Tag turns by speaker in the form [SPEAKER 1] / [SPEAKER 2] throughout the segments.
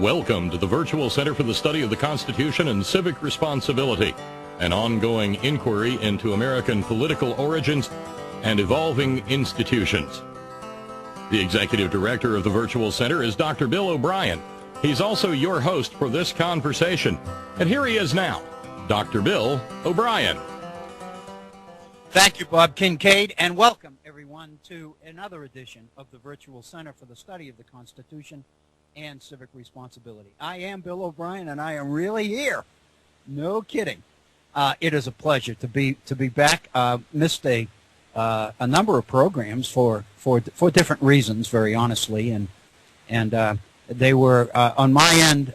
[SPEAKER 1] Welcome to the Virtual Center for the Study of the Constitution and Civic Responsibility, an ongoing inquiry into American political origins and evolving institutions. The Executive Director of the Virtual Center is Dr. Bill O'Brien. He's also your host for this conversation. And here he is now, Dr. Bill O'Brien.
[SPEAKER 2] Thank you, Bob Kincaid, and welcome, everyone, to another edition of the Virtual Center for the Study of the Constitution and Civic Responsibility. I am Bill O'Brien, and I am really here. No kidding. It is a pleasure to be back. Missed a number of programs for different reasons, very honestly, and they were on my end.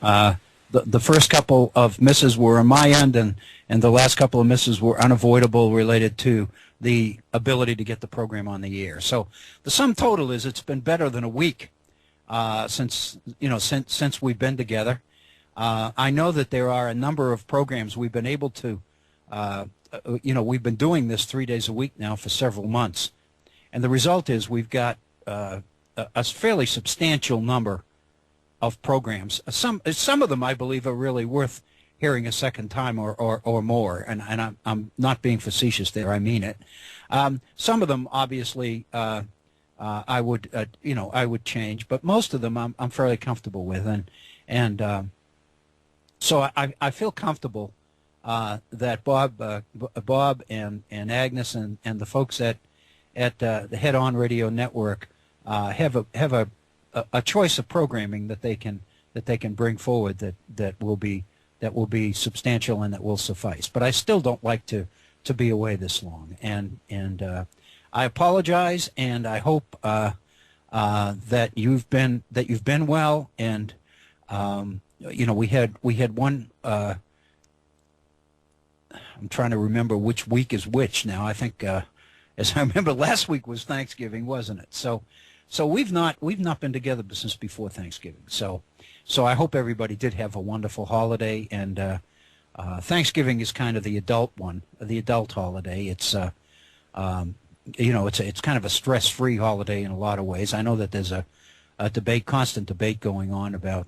[SPEAKER 2] The first couple of misses were on my end, and the last couple of misses were unavoidable, related to the ability to get the program on the air. So the sum total is it's been better than a week since we've been together. I know that there are a number of programs we've been able to. We've been doing this 3 days a week now for several months, and the result is we've got a fairly substantial number of programs. Some of them, I believe, are really worth hearing a second time or more, and I'm not being facetious there. I mean it. Some of them, obviously, I would change, but most of them I'm fairly comfortable with, and so I feel comfortable that Bob and Agnes and the folks at the Head On Radio Network have a choice of programming that they can bring forward that will be substantial and that will suffice. But I still don't like to be away this long, and I apologize, and I hope that you've been well, and we had one. I'm trying to remember which week is which now. I think, as I remember, last week was Thanksgiving, wasn't it? So we've not been together since before Thanksgiving. So I hope everybody did have a wonderful holiday. And Thanksgiving is kind of the adult holiday. It's it's kind of a stress-free holiday in a lot of ways. I know that there's a constant debate going on about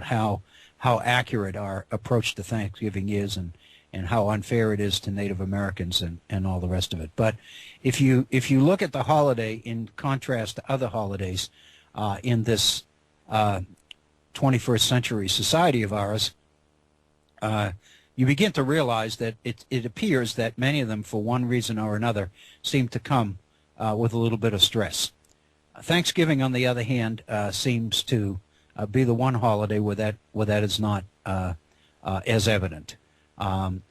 [SPEAKER 2] how accurate our approach to Thanksgiving is, and how unfair it is to Native Americans and all the rest of it. But if you look at the holiday in contrast to other holidays in this 21st century society of ours, you begin to realize that it appears that many of them, for one reason or another, seem to come with a little bit of stress. Thanksgiving, on the other hand, seems to be the one holiday where that is not as evident.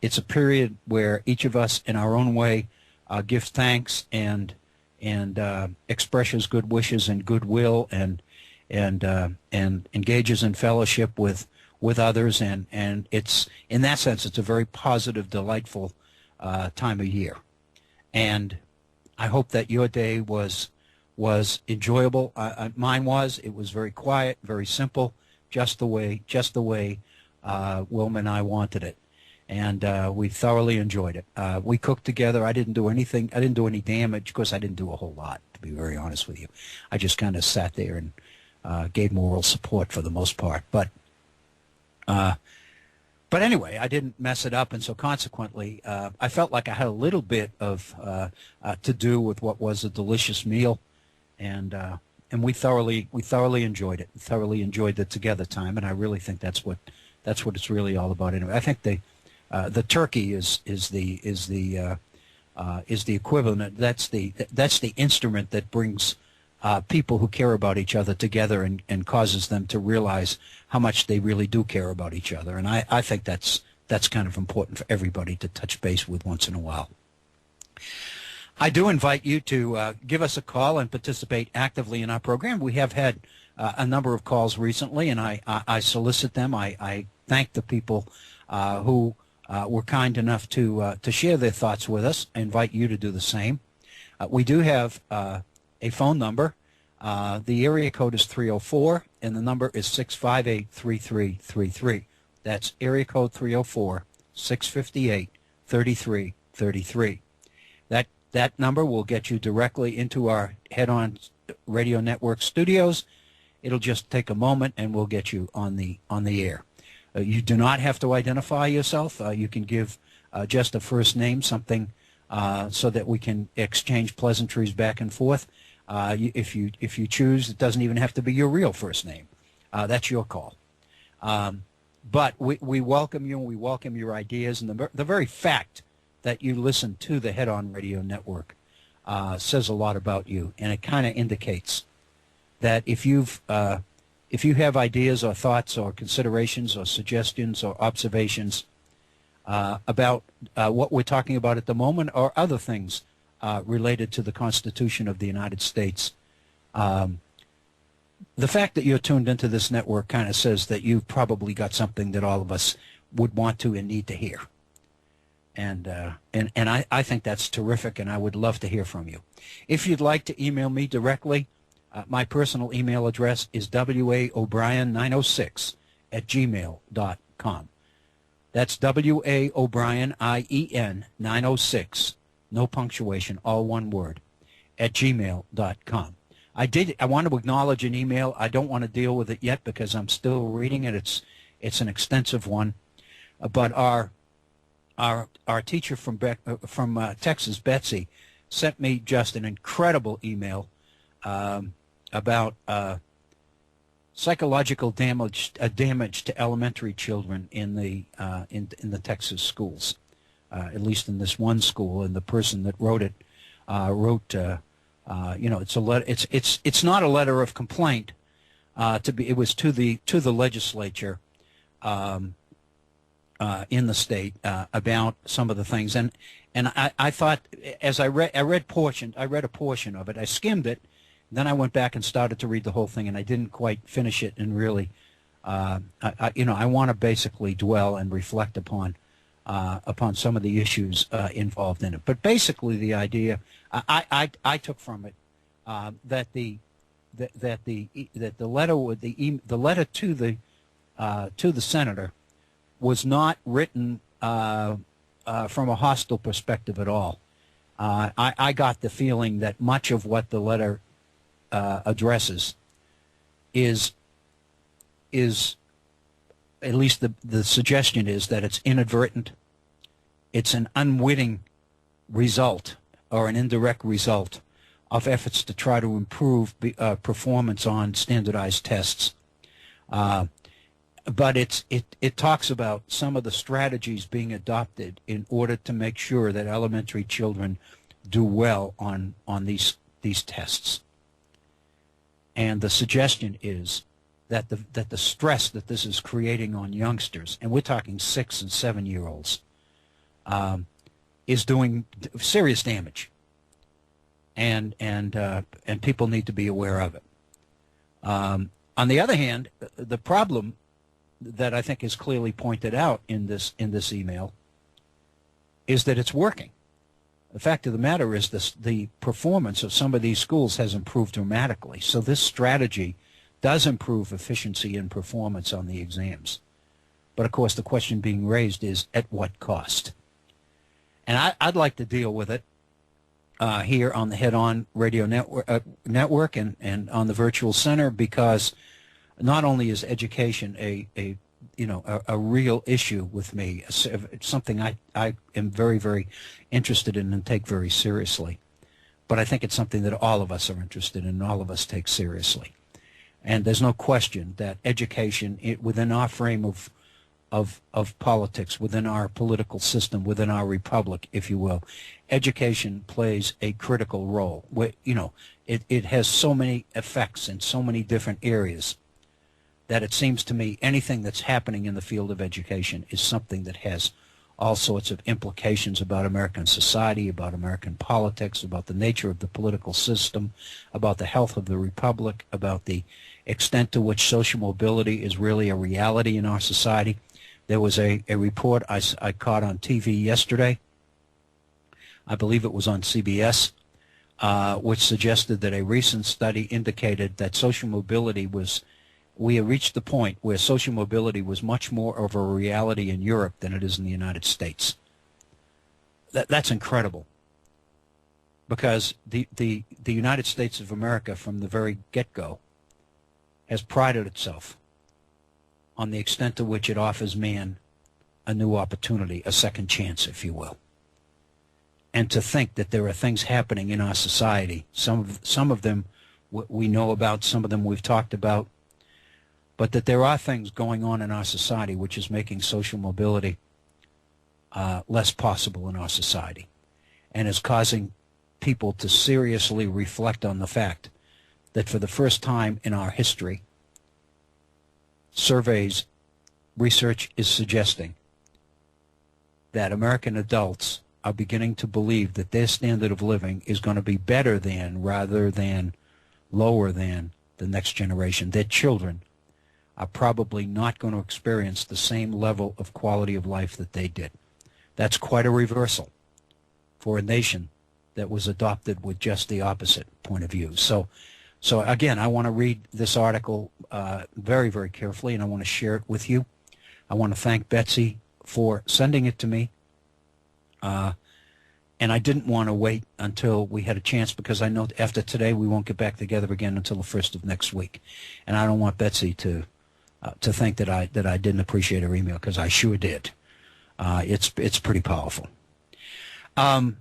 [SPEAKER 2] It's a period where each of us, in our own way, gives thanks and expresses good wishes and goodwill, and engages in fellowship with others, and it's, in that sense, it's a very positive, delightful time of year. And I hope that your day was enjoyable. Mine was. It was very quiet, very simple, just the way Wilma and I wanted it. And we thoroughly enjoyed it. We cooked together. I didn't do anything. I didn't do any damage. Of course, I didn't do a whole lot, to be very honest with you. I just kind of sat there and gave moral support for the most part. But anyway, I didn't mess it up, and so consequently, I felt like I had a little bit of to do with what was a delicious meal, and we thoroughly enjoyed it. Thoroughly enjoyed the together time, and I really think that's what it's really all about. Anyway, I think the turkey is the equivalent. That's the instrument that brings people who care about each other together and causes them to realize how much they really do care about each other. And I think that's kind of important for everybody to touch base with once in a while. I do invite you to give us a call and participate actively in our program. We have had a number of calls recently, and I solicit them. I thank the people who were kind enough to share their thoughts with us. I invite you to do the same. We do have a phone number. The area code is 304, and the number is 658-3333. That's area code 304-658-3333. That number will get you directly into our Head On Radio Network studios, It'll just take a moment, and we'll get you on the air. You do not have to identify yourself. You can give just a first name, something so that we can exchange pleasantries back and forth. If you choose, it doesn't even have to be your real first name. That's your call. But we welcome you, and we welcome your ideas. And the very fact that you listen to the Head On Radio Network says a lot about you, and it kind of indicates that if you have ideas or thoughts or considerations or suggestions or observations about what we're talking about at the moment or other things related to the Constitution of the United States, the fact that you're tuned into this network kind of says that you've probably got something that all of us would want to and need to hear. And I think that's terrific, and I would love to hear from you. If you'd like to email me directly, my personal email address is waobrien906@gmail.com. That's waobrien906, no punctuation, all one word, @gmail.com. I want to acknowledge an email. I don't want to deal with it yet because I'm still reading it. It's an extensive one, but our teacher from Texas, Betsy, sent me just an incredible email about psychological damage to elementary children in the Texas schools, at least in this one school. And the person that wrote it wrote, it's a letter. It's not a letter of complaint. It was to the legislature in the state about some of the things. And I thought, as I read a portion of it. I skimmed it. Then I went back and started to read the whole thing, and I didn't quite finish it. And really, I want to basically dwell and reflect upon some of the issues involved in it. But basically, the idea I took from it that the letter to the senator was not written from a hostile perspective at all. I got the feeling that much of what the letter addresses is at least the suggestion is that it's inadvertent. It's an unwitting result or an indirect result of efforts to try to improve performance on standardized tests. But it talks about some of the strategies being adopted in order to make sure that elementary children do well on these tests. And the suggestion is that the stress that this is creating on youngsters, and we're talking 6- and 7-year-olds, is doing serious damage, and people need to be aware of it. On the other hand, the problem that I think is clearly pointed out in this email is that it's working. The fact of the matter is the performance of some of these schools has improved dramatically. So this strategy does improve efficiency and performance on the exams. But of course, the question being raised is at what cost? And I'd like to deal with it here on the Head On Radio Network and on the Virtual Center, because not only is education a real issue with me, it's something I am very, very interested in and take very seriously. But I think it's something that all of us are interested in and all of us take seriously. And there's no question that education within our frame of politics, within our political system, within our republic, if you will, education plays a critical role. It has so many effects in so many different areas that it seems to me anything that's happening in the field of education is something that has all sorts of implications about American society, about American politics, about the nature of the political system, about the health of the republic, about the extent to which social mobility is really a reality in our society. There was a report I caught on TV yesterday, I believe it was on CBS, which suggested that a recent study indicated that social mobility we have reached the point where social mobility was much more of a reality in Europe than it is in the United States. That's incredible, because the United States of America from the very get-go has prided itself on the extent to which it offers man a new opportunity, a second chance, if you will. And to think that there are things happening in our society, some of them we know about, some of them we've talked about, but that there are things going on in our society which is making social mobility less possible in our society, and is causing people to seriously reflect on the fact that for the first time in our history, surveys, research is suggesting that American adults are beginning to believe that their standard of living is going to be better than, rather than lower than, the next generation. Their children are probably not going to experience the same level of quality of life that they did. That's quite a reversal for a nation that was adopted with just the opposite point of view. So again, I want to read this article very, very carefully, and I want to share it with you. I want to thank Betsy for sending it to me. And I didn't want to wait until we had a chance, because I know after today we won't get back together again until the first of next week. And I don't want Betsy to think that I didn't appreciate her email, because I sure did. It's pretty powerful. A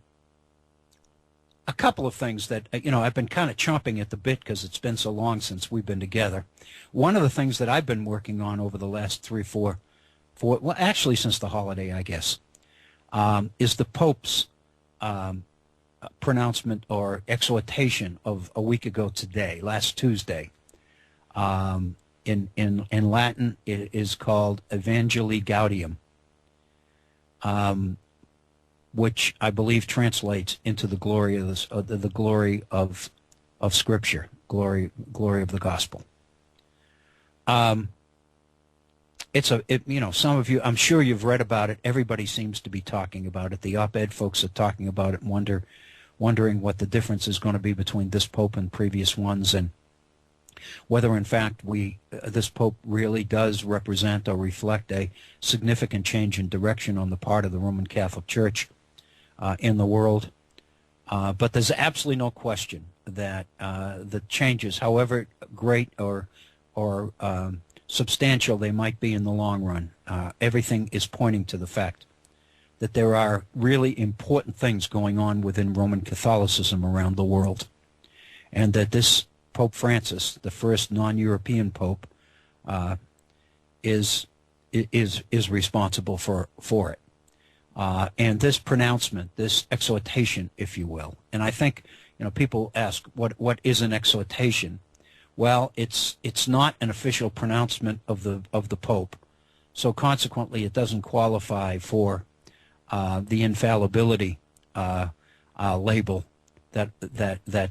[SPEAKER 2] couple of things that, I've been kind of chomping at the bit because it's been so long since we've been together. One of the things that I've been working on over the last 3, 4, well, actually since the holiday, I guess, is the Pope's pronouncement or exhortation of a week ago today, last Tuesday. In Latin, it is called Evangelii Gaudium, which I believe translates into the glory of the glory of Scripture, glory of the gospel. Some of you, I'm sure you've read about it. Everybody seems to be talking about it. The op-ed folks are talking about it, and wondering what the difference is going to be between this Pope and previous ones, and whether in fact this Pope really does represent or reflect a significant change in direction on the part of the Roman Catholic Church in the world. But there's absolutely no question that the changes, however great or substantial they might be in the long run, everything is pointing to the fact that there are really important things going on within Roman Catholicism around the world, and that this Pope Francis, the first non-European Pope, is responsible for it. And this pronouncement, this exhortation, if you will, and I think people ask what is an exhortation. Well, it's not an official pronouncement of the Pope, so consequently it doesn't qualify for the infallibility label that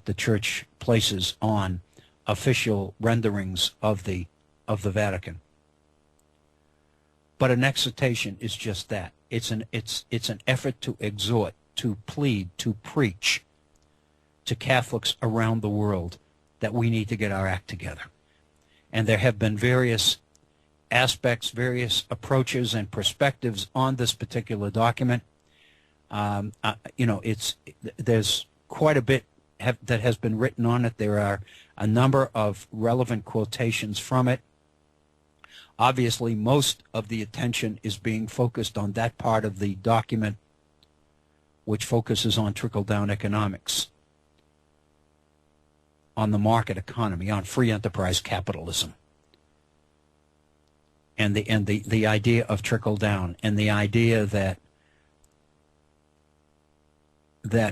[SPEAKER 2] the Church places on official renderings of the Vatican. But an exhortation is just that. It's an effort to exhort, to plead, to preach to Catholics around the world that we need to get our act together. And there have been various aspects, various approaches and perspectives on this particular document. There's quite a bit that has been written on it. There are a number of relevant quotations from it. Obviously, most of the attention is being focused on that part of the document which focuses on trickle-down economics, on the market economy, on free enterprise capitalism, and the idea of trickle down, and the idea that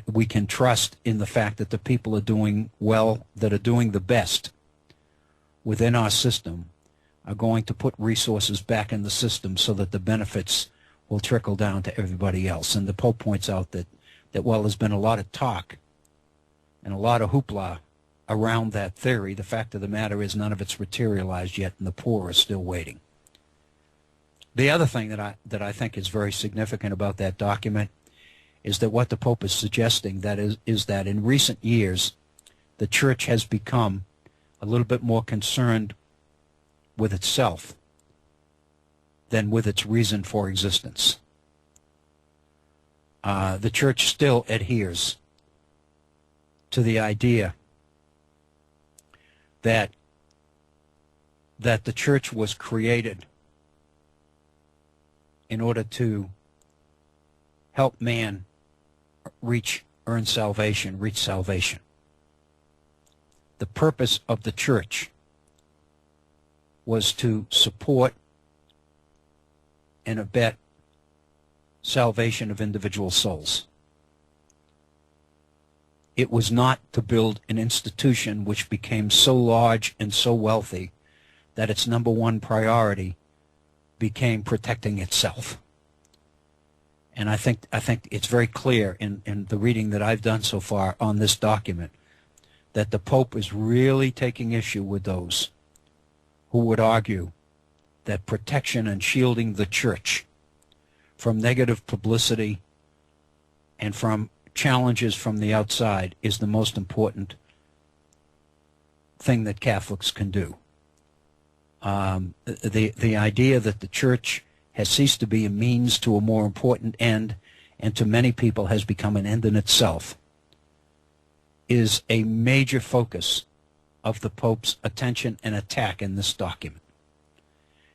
[SPEAKER 2] we can trust in the fact that the people are doing well, that are doing the best within our system, are going to put resources back in the system so that the benefits will trickle down to everybody else. And the Pope points out that while there's been a lot of talk and a lot of hoopla around that theory, the fact of the matter is none of it's materialized yet, and the poor are still waiting. The other thing that I think is very significant about that document is that what the Pope is suggesting is that in recent years the Church has become a little bit more concerned with itself than with its reason for existence. The Church still adheres to the idea that that the church was created in order to help man earn salvation, reach salvation. The purpose of the church was to support and abet salvation of individual souls. It was not to build an institution which became so large and so wealthy that its number one priority became protecting itself. And I think it's very clear in the reading that I've done so far on this document that the Pope is really taking issue with those who would argue that protection and shielding the church from negative publicity and from challenges from the outside is the most important thing that Catholics can do. The idea that the church has ceased to be a means to a more important end, and to many people has become an end in itself, is a major focus of the Pope's attention and attack in this document.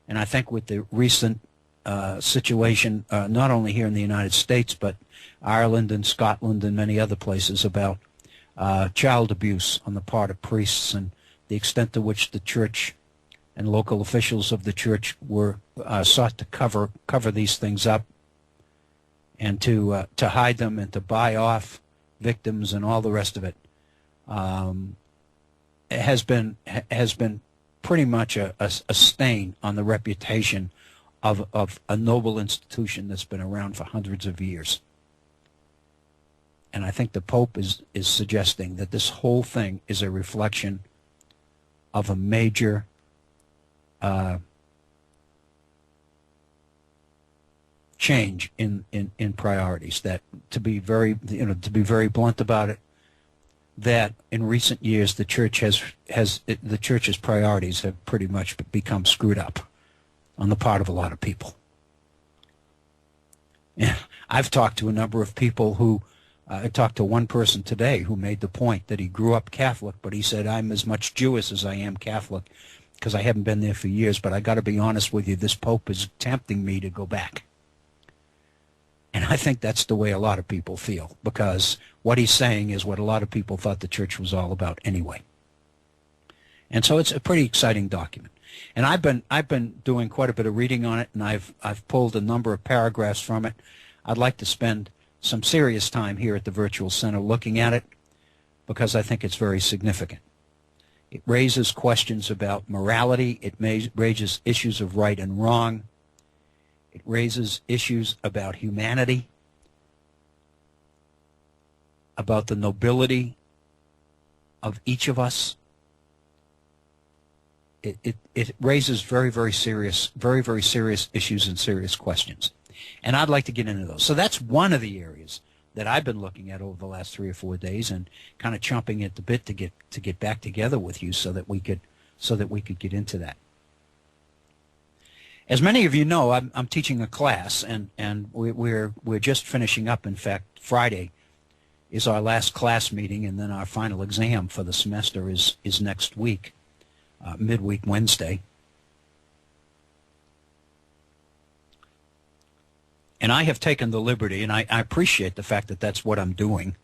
[SPEAKER 2] And I think with the recent situation, not only here in the United States, but Ireland and Scotland and many other places, about child abuse on the part of priests and the extent to which the church and local officials of the church were sought to cover these things up and to hide them and to buy off victims and all the rest of it, has been pretty much a stain on the reputation of a noble institution that's been around for hundreds of years. And I think the Pope is suggesting that this whole thing is a reflection of a major change in priorities. That, to be very blunt about it, that in recent years the church's priorities have pretty much become screwed up on the part of a lot of people. Yeah, I've talked to a number of people who, I talked to one person today who made the point that he grew up Catholic, but he said, I'm as much Jewish as I am Catholic because I haven't been there for years, but I got to be honest with you, this Pope is tempting me to go back. And I think that's the way a lot of people feel, because what he's saying is what a lot of people thought the church was all about anyway. And so it's a pretty exciting document. And I've been doing quite a bit of reading on it, and I've pulled a number of paragraphs from it. I'd like to spend some serious time here at the Virtual Center looking at it, because I think it's very significant. It raises questions about morality. It raises issues of right and wrong. It raises issues about humanity, about the nobility of each of us. It raises very, very serious issues and serious questions. And I'd like to get into those. So that's one of the areas that I've been looking at over the last 3 or 4 days, and kind of chomping at the bit to get back together with you so that we could get into that. As many of you know, I'm teaching a class, and we're just finishing up. In fact, Friday is our last class meeting, and then our final exam for the semester is next week, midweek Wednesday. And I have taken the liberty, and I appreciate the fact that that's what I'm doing,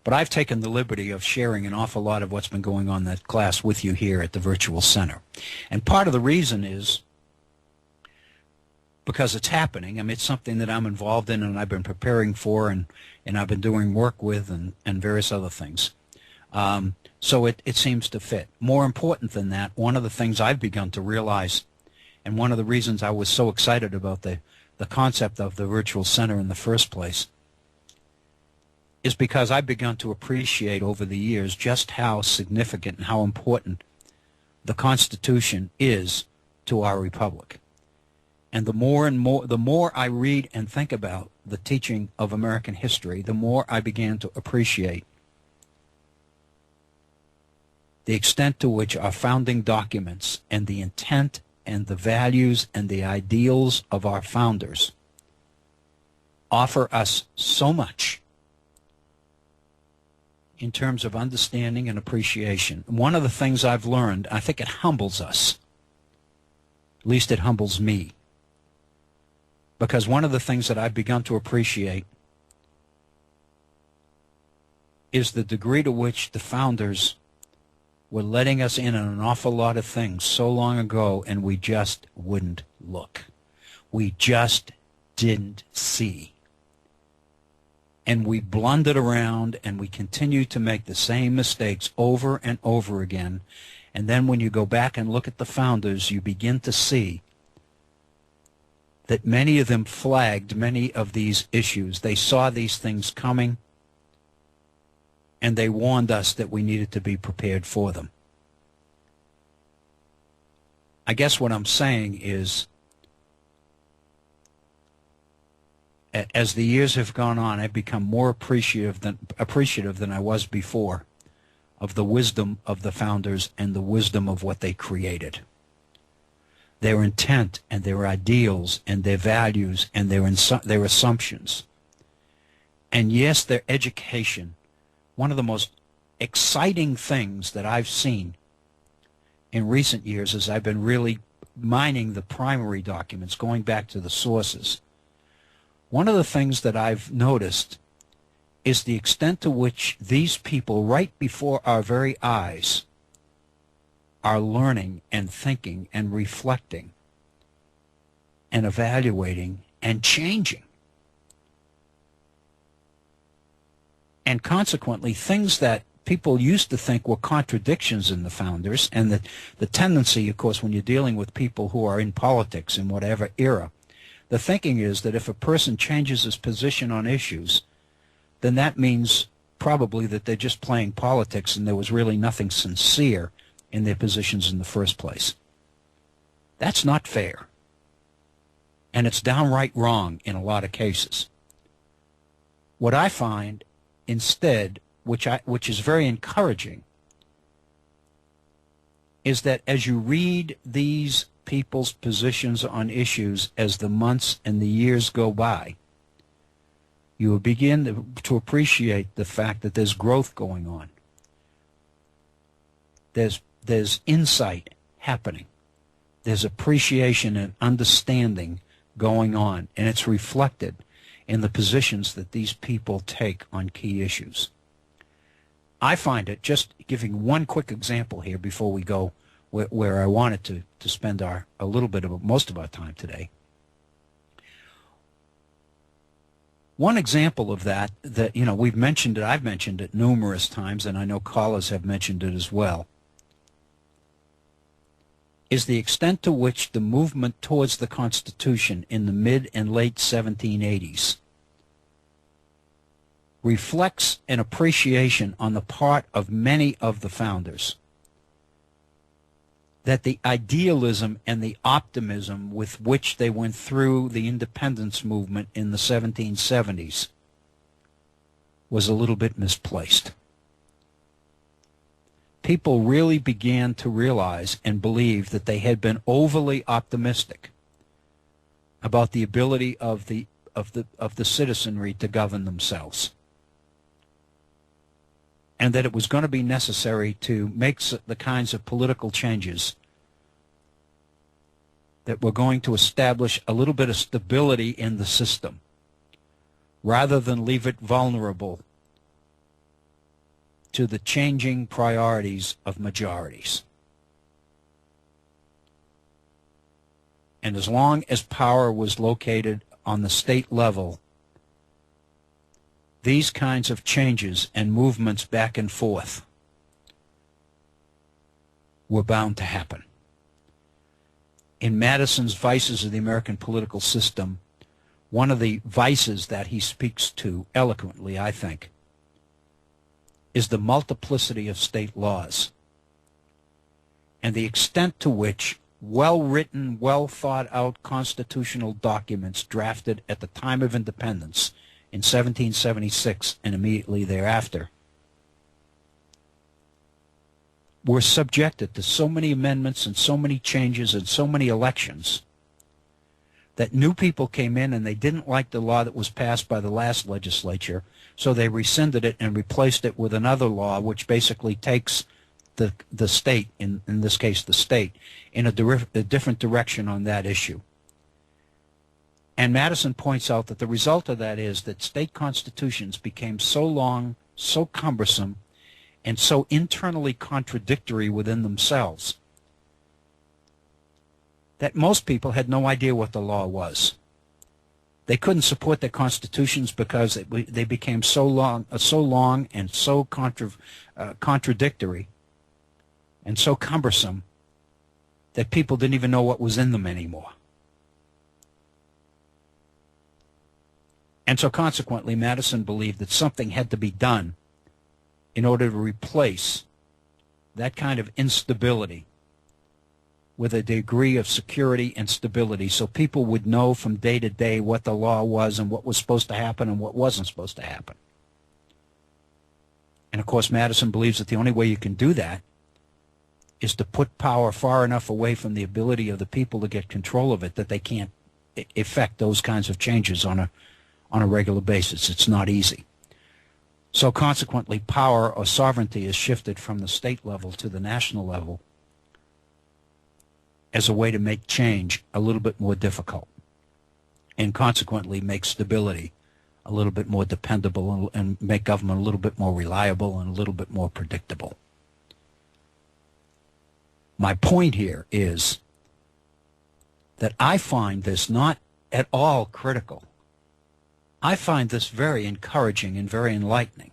[SPEAKER 2] but I've taken the liberty of sharing an awful lot of what's been going on in that class with you here at the Virtual Center. And part of the reason is because it's happening. I mean, it's something that I'm involved in and I've been preparing for, and I've been doing work with, and various other things. So it seems to fit. More important than that, one of the things I've begun to realize, and one of the reasons I was so excited about the concept of the Virtual Center in the first place, is because I've begun to appreciate over the years just how significant and how important the Constitution is to our republic. And the more I read and think about the teaching of American history, the more I began to appreciate the extent to which our founding documents and the intent and the values and the ideals of our founders offer us so much in terms of understanding and appreciation. One of the things I've learned, I think it humbles us At least it humbles me. Because one of the things that I've begun to appreciate is the degree to which the founders were letting us in on an awful lot of things so long ago, and we just wouldn't look. We just didn't see. And we blundered around, and we continue to make the same mistakes over and over again. And then when you go back and look at the founders, you begin to see that many of them flagged many of these issues. They saw these things coming, and they warned us that we needed to be prepared for them. I guess what I'm saying is, as the years have gone on, I've become more appreciative than I was before of the wisdom of the founders and the wisdom of what they created. Their intent and their ideals and their values and their assumptions. And yes, their education. One of the most exciting things that I've seen in recent years as I've been really mining the primary documents, going back to the sources. One of the things that I've noticed is the extent to which these people, right before our very eyes, are learning and thinking and reflecting and evaluating and changing. And consequently, things that people used to think were contradictions in the founders, and the tendency, of course, when you're dealing with people who are in politics in whatever era, the thinking is that if a person changes his position on issues, then that means probably that they're just playing politics and there was really nothing sincere in their positions in the first place. That's not fair. And it's downright wrong in a lot of cases. What I find instead, which is very encouraging, is that as you read these people's positions on issues as the months and the years go by, you will begin to appreciate the fact that there's growth going on. There's insight happening. There's appreciation and understanding going on, and it's reflected in the positions that these people take on key issues. I find it, just giving one quick example here before we go where I wanted to spend most of our time today. One example of that we've mentioned it, I've mentioned it numerous times, and I know callers have mentioned it as well, is the extent to which the movement towards the Constitution in the mid and late 1780s reflects an appreciation on the part of many of the founders that the idealism and the optimism with which they went through the independence movement in the 1770s was a little bit misplaced. People really began to realize and believe that they had been overly optimistic about the ability of the citizenry to govern themselves, and that it was going to be necessary to make the kinds of political changes that were going to establish a little bit of stability in the system, rather than leave it vulnerable to the changing priorities of majorities. And as long as power was located on the state level, these kinds of changes and movements back and forth were bound to happen. In Madison's Vices of the American Political System, one of the vices that he speaks to eloquently, I think, is the multiplicity of state laws and the extent to which well-written, well-thought-out constitutional documents drafted at the time of independence in 1776 and immediately thereafter were subjected to so many amendments and so many changes and so many elections that new people came in and they didn't like the law that was passed by the last legislature, so they rescinded it and replaced it with another law which basically takes the state, in this case the state, in a different direction on that issue. And Madison points out that the result of that is that state constitutions became so long, so cumbersome, and so internally contradictory within themselves that most people had no idea what the law was. They couldn't support their constitutions because they became so long and so contradictory and so cumbersome that people didn't even know what was in them anymore. And so consequently, Madison believed that something had to be done in order to replace that kind of instability with a degree of security and stability, so people would know from day to day what the law was and what was supposed to happen and what wasn't supposed to happen. And of course, Madison believes that the only way you can do that is to put power far enough away from the ability of the people to get control of it that they can't effect those kinds of changes on a regular basis. It's not easy. So consequently, power or sovereignty is shifted from the state level to the national level as a way to make change a little bit more difficult, and consequently make stability a little bit more dependable and make government a little bit more reliable and a little bit more predictable. My point here is that I find this not at all critical. I find this very encouraging and very enlightening,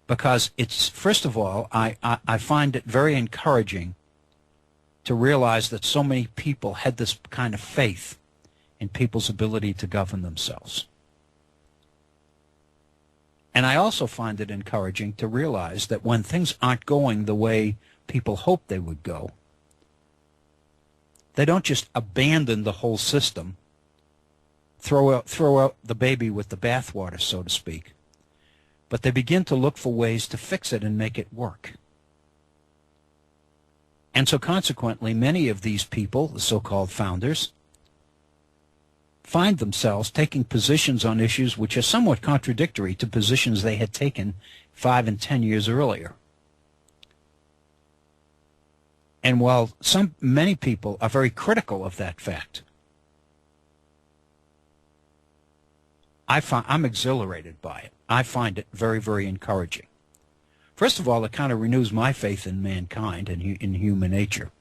[SPEAKER 2] because it's, first of all, I find it very encouraging to realize that so many people had this kind of faith in people's ability to govern themselves. And I also find it encouraging to realize that when things aren't going the way people hope they would go, they don't just abandon the whole system, throw out the baby with the bathwater, so to speak, but they begin to look for ways to fix it and make it work. And so consequently, many of these people, the so-called founders, find themselves taking positions on issues which are somewhat contradictory to positions they had taken 5 and 10 years earlier. And while many people are very critical of that fact, I'm exhilarated by it. I find it very, very encouraging. First of all, it kind of renews my faith in mankind and in human nature.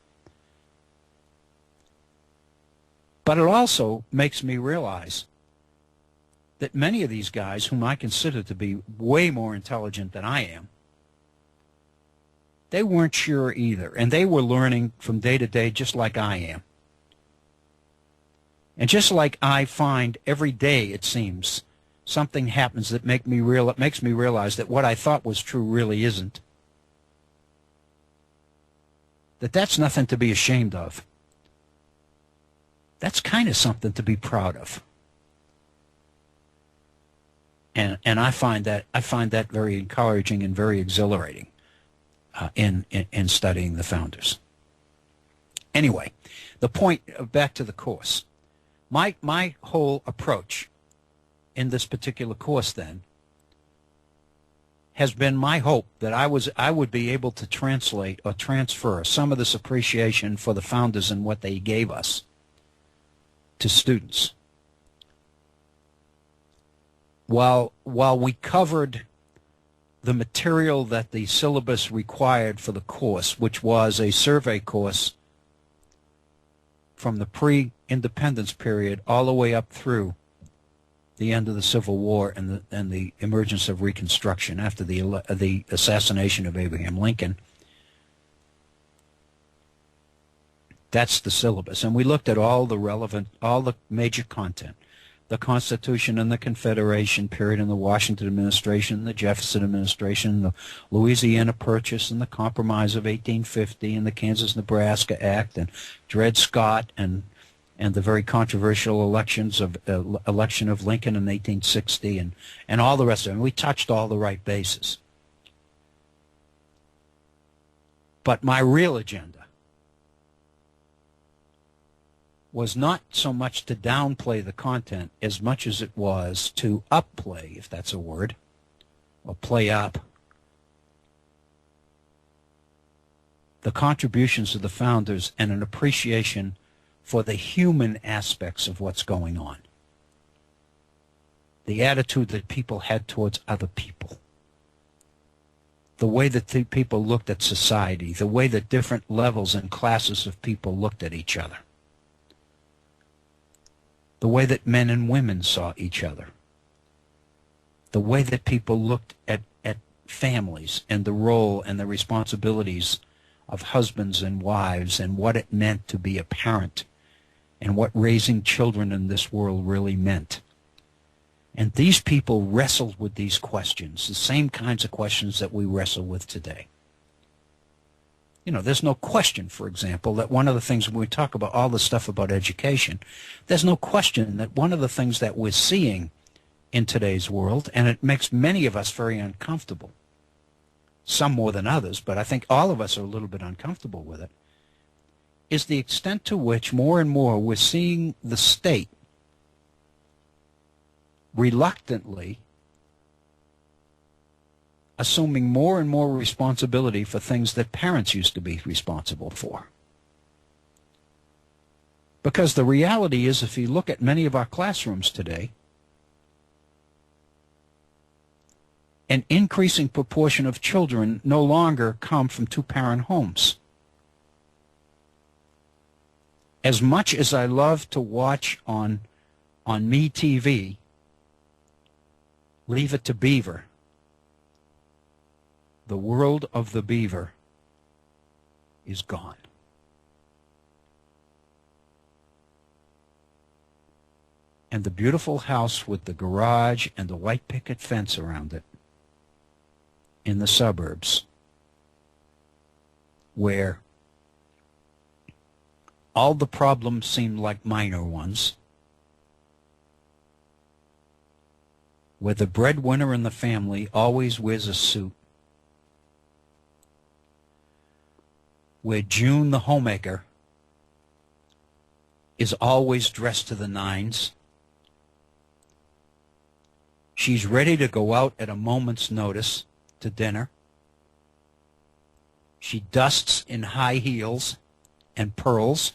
[SPEAKER 2] But it also makes me realize that many of these guys, whom I consider to be way more intelligent than I am, they weren't sure either, and they were learning from day to day just like I am. And just like I find every day, it seems, something happens that makes me realize that what I thought was true really isn't. That's nothing to be ashamed of. That's kind of something to be proud of. And I find that very encouraging and very exhilarating in studying the founders. Anyway, the point, back to the course. My whole approach in this particular course, then, has been my hope that I would be able to translate or transfer some of this appreciation for the founders and what they gave us to students. While we covered the material that the syllabus required for the course, which was a survey course from the pre-independence period all the way up through the end of the Civil War and the emergence of Reconstruction after the assassination of Abraham Lincoln. That's the syllabus. And we looked at all the major content. The Constitution and the Confederation period and the Washington administration, the Jefferson administration, the Louisiana Purchase and the Compromise of 1850 and the Kansas-Nebraska Act and Dred Scott and the very controversial election of Lincoln in 1860 and all the rest of it. And we touched all the right bases. But my real agenda was not so much to downplay the content as much as it was to upplay, if that's a word, or play up the contributions of the founders and an appreciation for the human aspects of what's going on. The attitude that people had towards other people. The way that the people looked at society. The way that different levels and classes of people looked at each other. The way that men and women saw each other. The way that people looked at families and the role and the responsibilities of husbands and wives and what it meant to be a parent and what raising children in this world really meant. And these people wrestled with these questions, the same kinds of questions that we wrestle with today. You know, there's no question, for example, that one of the things when we talk about all the stuff about education, there's no question that one of the things that we're seeing in today's world, and it makes many of us very uncomfortable, some more than others, but I think all of us are a little bit uncomfortable with it, is the extent to which more and more we're seeing the state reluctantly assuming more and more responsibility for things that parents used to be responsible for. Because the reality is, if you look at many of our classrooms today, an increasing proportion of children no longer come from two-parent homes. As much as I love to watch on Me TV, Leave It to Beaver, the world of the beaver is gone. And the beautiful house with the garage and the white picket fence around it in the suburbs, where all the problems seem like minor ones, where the breadwinner in the family always wears a suit, where June the homemaker is always dressed to the nines. She's ready to go out at a moment's notice to dinner. She dusts in high heels and pearls.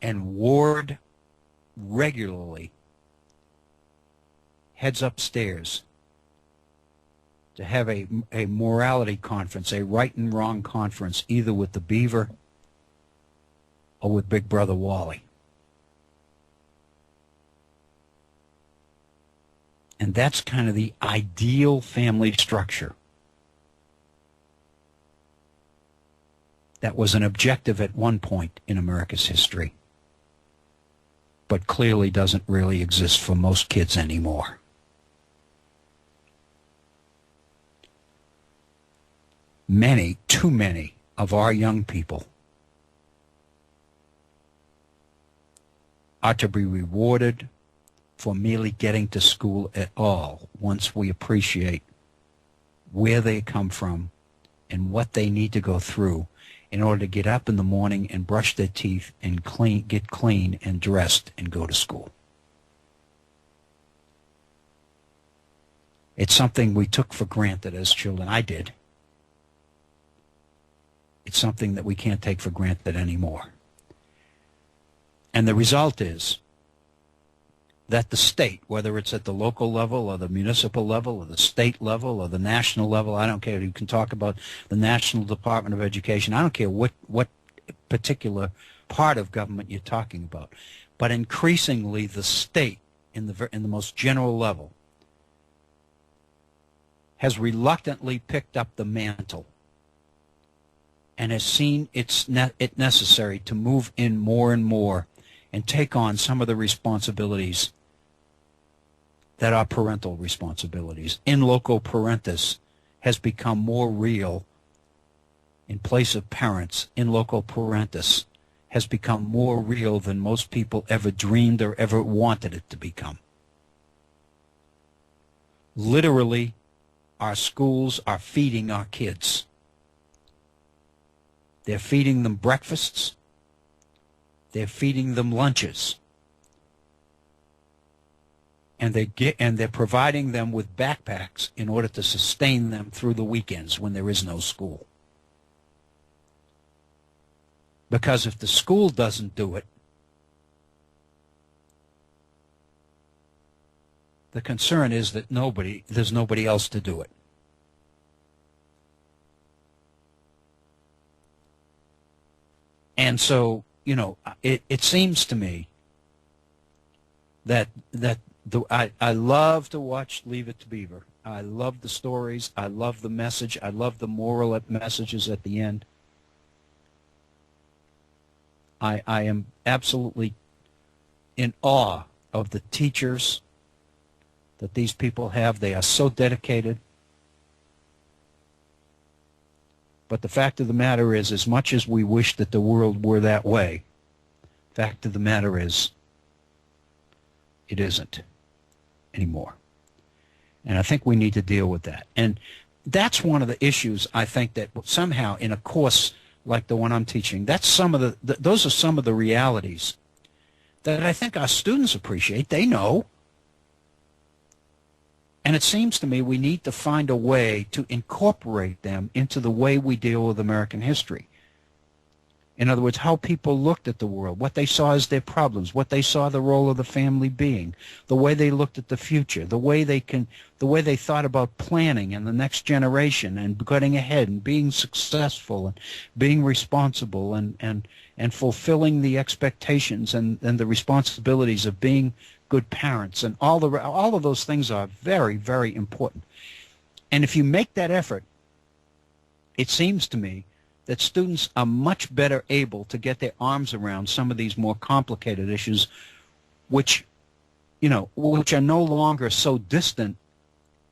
[SPEAKER 2] And Ward regularly heads upstairs to have a morality conference, a right and wrong conference, either with the beaver or with Big Brother Wally. And that's kind of the ideal family structure. That was an objective at one point in America's history, but clearly doesn't really exist for most kids anymore. Many, too many of our young people are to be rewarded for merely getting to school at all once we appreciate where they come from and what they need to go through in order to get up in the morning and brush their teeth and get clean and dressed and go to school. It's something we took for granted as children. I did. It's something that we can't take for granted anymore. And the result is that the state, whether it's at the local level or the municipal level or the state level or the national level, I don't care. You can talk about the National Department of Education. I don't care what particular part of government you're talking about. But increasingly, the state, in the most general level, has reluctantly picked up the mantle and has seen it necessary to move in more and more and take on some of the responsibilities that are parental responsibilities. In loco parentis has become more real in place of parents. In loco parentis has become more real than most people ever dreamed or ever wanted it to become. Literally, our schools are feeding our kids. They're feeding them breakfasts. They're feeding them lunches. and they're providing them with backpacks in order to sustain them through the weekends when there is no school. Because if the school doesn't do it, the concern is that there's nobody else to do it. And so, you know, it seems to me that I love to watch Leave It to Beaver. I love the stories. I love the message. I love the moral messages at the end. I am absolutely in awe of the teachers that these people have. They are so dedicated. But the fact of the matter is, as much as we wish that the world were that way, the fact of the matter is, it isn't anymore. And I think we need to deal with that. And that's one of the issues, I think, that somehow in a course like the one I'm teaching, that's those are some of the realities that I think our students appreciate. They know. And it seems to me we need to find a way to incorporate them into the way we deal with American history. In other words, how people looked at the world, what they saw as their problems, what they saw the role of the family being, the way they looked at the future, the way they thought about planning and the next generation and getting ahead and being successful and being responsible and fulfilling the expectations and the responsibilities of being good parents, and all of those things are very, very important. And if you make that effort, it seems to me that students are much better able to get their arms around some of these more complicated issues, which are no longer so distant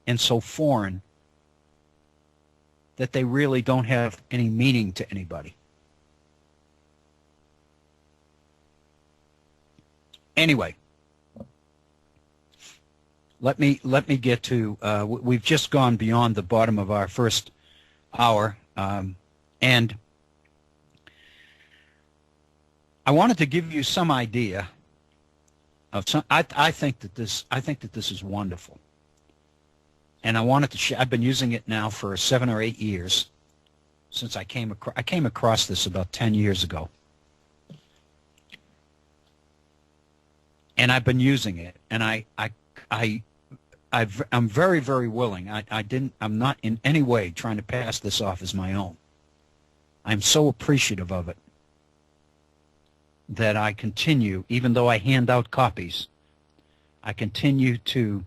[SPEAKER 2] and so foreign that they really don't have any meaning to anybody. Anyway, let me get to, we've just gone beyond the bottom of our first hour, and I wanted to give you some idea of some. I think that this is wonderful, and I wanted to I've been using it now for 7 or 8 years since I came across this about 10 years ago, and I've been using it, and I'm very, very willing. I'm not in any way trying to pass this off as my own. I'm so appreciative of it that I continue, even though I hand out copies, I continue to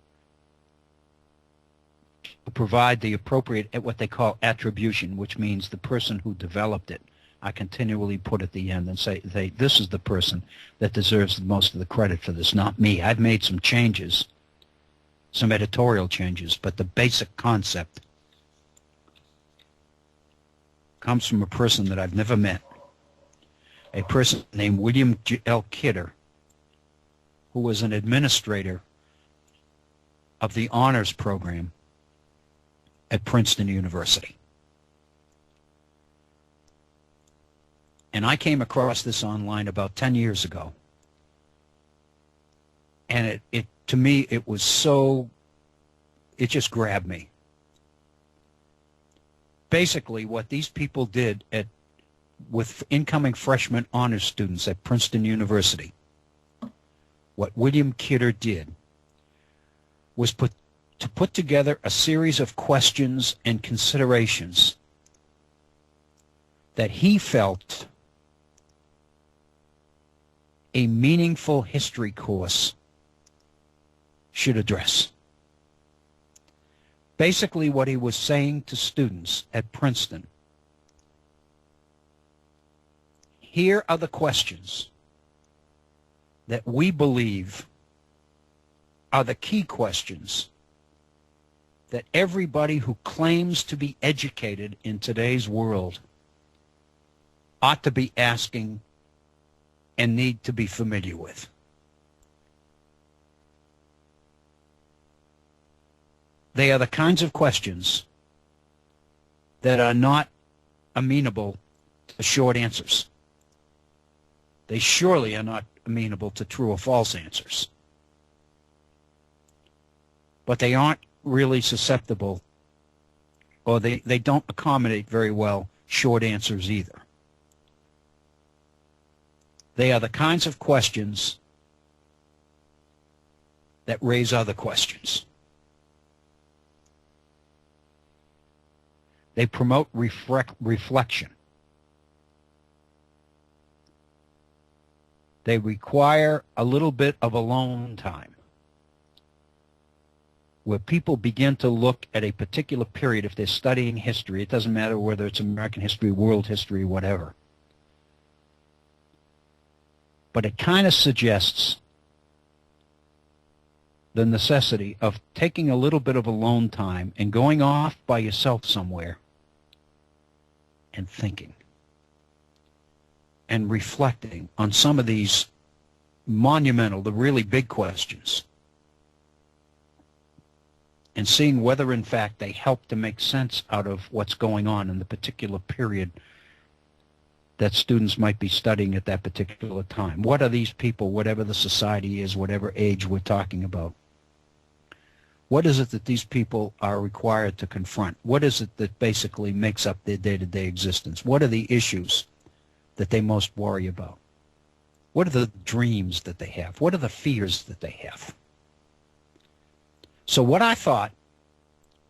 [SPEAKER 2] provide the appropriate, what they call attribution, which means the person who developed it. I continually put at the end and say, this is the person that deserves most of the credit for this, not me. I've made some changes, some editorial changes, but the basic concept comes from a person that I've never met, a person named William L. Kidder, who was an administrator of the honors program at Princeton University. And I came across this online about 10 years ago. And to me, it just grabbed me. Basically, what these people did with incoming freshman honors students at Princeton University, what William Kidder did was to put together a series of questions and considerations that he felt a meaningful history course should address. Basically, what he was saying to students at Princeton, here are the questions that we believe are the key questions that everybody who claims to be educated in today's world ought to be asking and need to be familiar with. They are the kinds of questions that are not amenable to short answers. They surely are not amenable to true or false answers. but they aren't really susceptible, or they don't accommodate very well short answers either. They are the kinds of questions that raise other questions. They promote reflection. They require a little bit of alone time, where people begin to look at a particular period. If they're studying history, it doesn't matter whether it's American history, world history, whatever. But it kind of suggests the necessity of taking a little bit of alone time and going off by yourself somewhere and thinking and reflecting on some of these monumental, the really big questions, and seeing whether in fact they help to make sense out of what's going on in the particular period that students might be studying at that particular time. What are these people, whatever the society is, whatever age we're talking about? What is it that these people are required to confront? What is it that basically makes up their day-to-day existence? What are the issues that they most worry about? What are the dreams that they have? What are the fears that they have? So what I thought,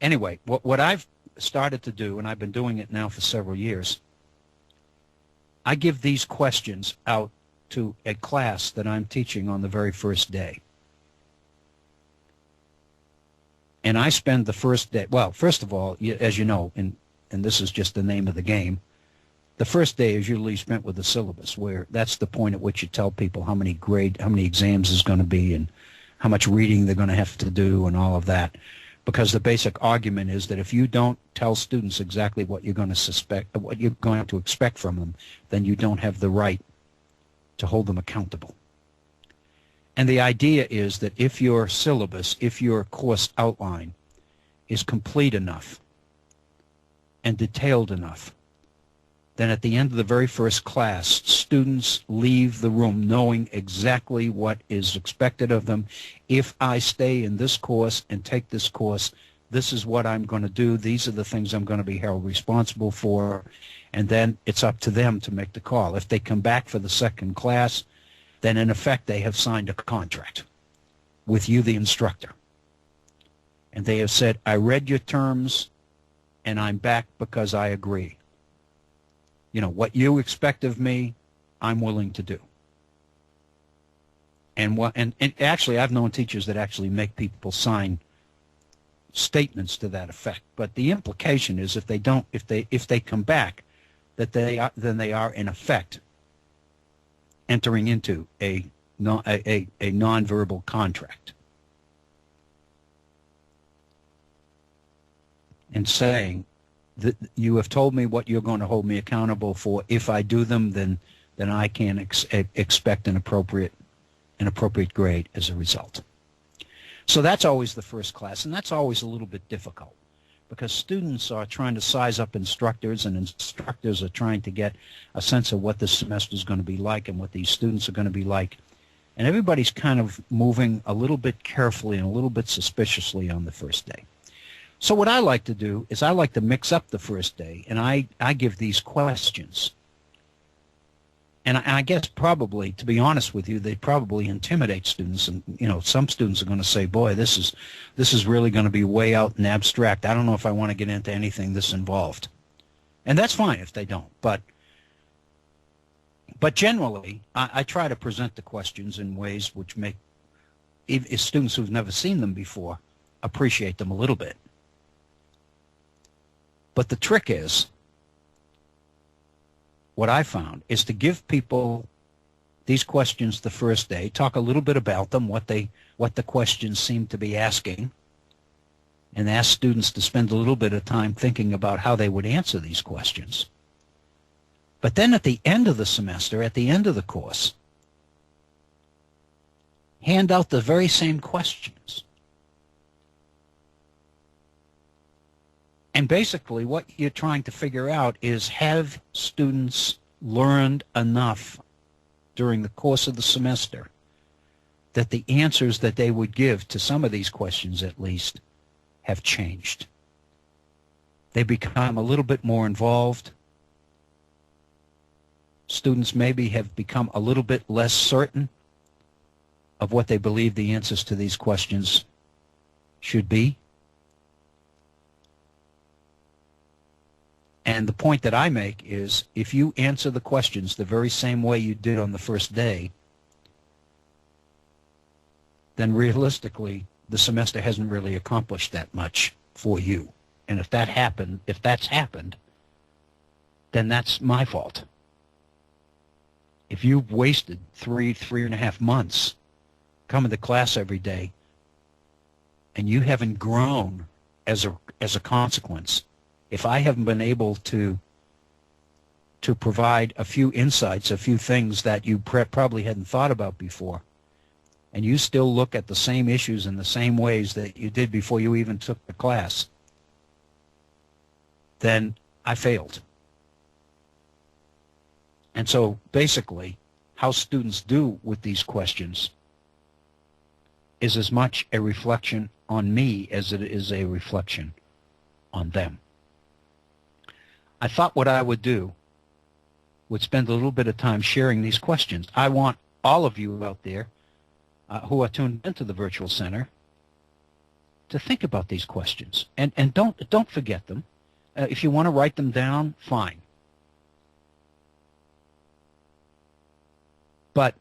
[SPEAKER 2] anyway, what I've started to do, and I've been doing it now for several years, I give these questions out to a class that I'm teaching on the very first day. And I spend the first day, well, first of all, as you know, and this is just the name of the game, the first day is usually spent with the syllabus, where that's the point at which you tell people how many exams is going to be and how much reading they're going to have to do and all of that. Because the basic argument is that if you don't tell students exactly what you're going to expect from them, then you don't have the right to hold them accountable. And the idea is that if your syllabus, if your course outline is complete enough and detailed enough, then at the end of the very first class, students leave the room knowing exactly what is expected of them. If I stay in this course and take this course, this is what I'm going to do. These are the things I'm going to be held responsible for. And then it's up to them to make the call. If they come back for the second class, then in effect they have signed a contract with you, the instructor. And they have said, I read your terms and I'm back because I agree. You know, what you expect of me, I'm willing to do. And actually, I've known teachers that actually make people sign statements to that effect. But the implication is if they come back, that then they are in effect entering into a nonverbal contract and saying that you have told me what you're going to hold me accountable for. If I do them, then I can expect an appropriate grade as a result. So that's always the first class, and that's always a little bit difficult because students are trying to size up instructors, and instructors are trying to get a sense of what this semester is going to be like and what these students are going to be like. And everybody's kind of moving a little bit carefully and a little bit suspiciously on the first day. So what I like to do is I like to mix up the first day, and I give these questions. And I guess probably, to be honest with you, they probably intimidate students. And, you know, some students are going to say, boy, this is really going to be way out and abstract. I don't know if I want to get into anything this involved. And that's fine if they don't. But generally, I try to present the questions in ways which make if students who've never seen them before appreciate them a little bit. But the trick is, what I found is to give people these questions the first day, talk a little bit about them, what the questions seem to be asking, and ask students to spend a little bit of time thinking about how they would answer these questions. But then at the end of the semester, at the end of the course, hand out the very same questions. And basically what you're trying to figure out is, have students learned enough during the course of the semester that the answers that they would give to some of these questions, at least, have changed. They become a little bit more involved. Students maybe have become a little bit less certain of what they believe the answers to these questions should be. And the point that I make is, if you answer the questions the very same way you did on the first day, then realistically, the semester hasn't really accomplished that much for you. And if that's happened, then that's my fault. If you've wasted 3.5 months coming to class every day, and you haven't grown as a consequence, if I haven't been able to provide a few insights, a few things that you probably hadn't thought about before, and you still look at the same issues in the same ways that you did before you even took the class, then I failed. And so basically, how students do with these questions is as much a reflection on me as it is a reflection on them. I thought what I would do would spend a little bit of time sharing these questions. I want all of you out there who are tuned into the Virtual Center to think about these questions. And don't forget them. If you want to write them down, fine. But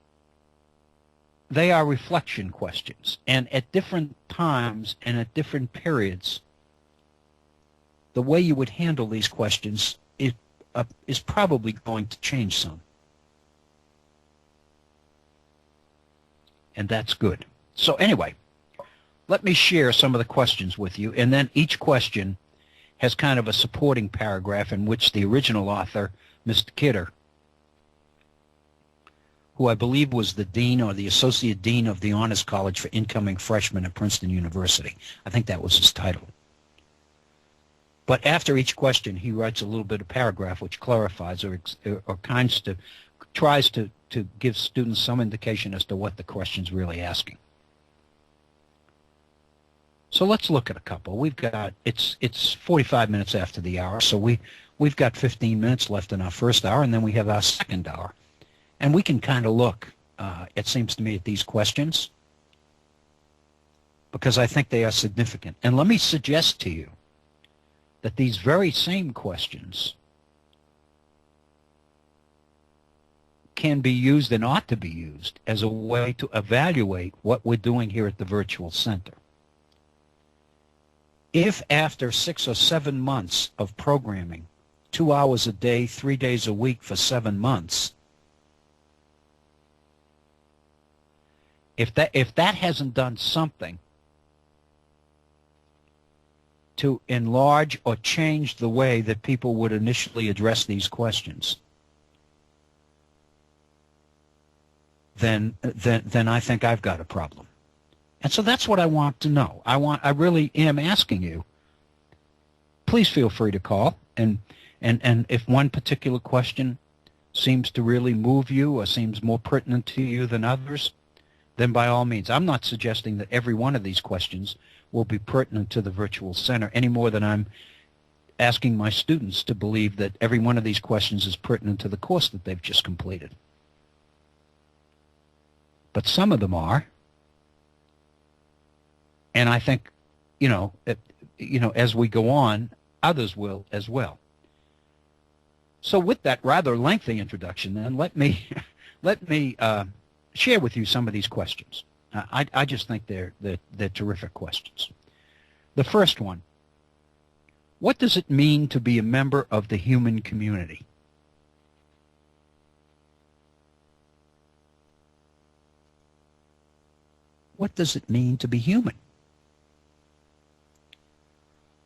[SPEAKER 2] they are reflection questions. And at different times and at different periods, the way you would handle these questions is probably going to change some. And that's good. So anyway, let me share some of the questions with you, and then each question has kind of a supporting paragraph in which the original author, Mr. Kidder, who I believe was the dean or the associate dean of the Honors College for incoming freshmen at Princeton University. I think that was his title. But after each question, he writes a little bit of paragraph which clarifies or tries to give students some indication as to what the question's really asking. So let's look at a couple. We've got, it's 45 minutes after the hour, so we've got 15 minutes left in our first hour, and then we have our second hour. And we can kind of look, it seems to me, at these questions because I think they are significant. And let me suggest to you that these very same questions can be used and ought to be used as a way to evaluate what we're doing here at the Virtual Center. If after 6 or 7 months of programming, 2 hours a day, 3 days a week for 7 months, if that hasn't done something to enlarge or change the way that people would initially address these questions, then I think I've got a problem. And so that's what I want to know. I really am asking you, please feel free to call, and if one particular question seems to really move you or seems more pertinent to you than others, then by all means. I'm not suggesting that every one of these questions will be pertinent to the Virtual Center any more than I'm asking my students to believe that every one of these questions is pertinent to the course that they've just completed. But some of them are, and I think, as we go on, others will as well. So with that rather lengthy introduction, then let me share with you some of these questions. I just think they're terrific questions. The first one: what does it mean to be a member of the human community? What does it mean to be human?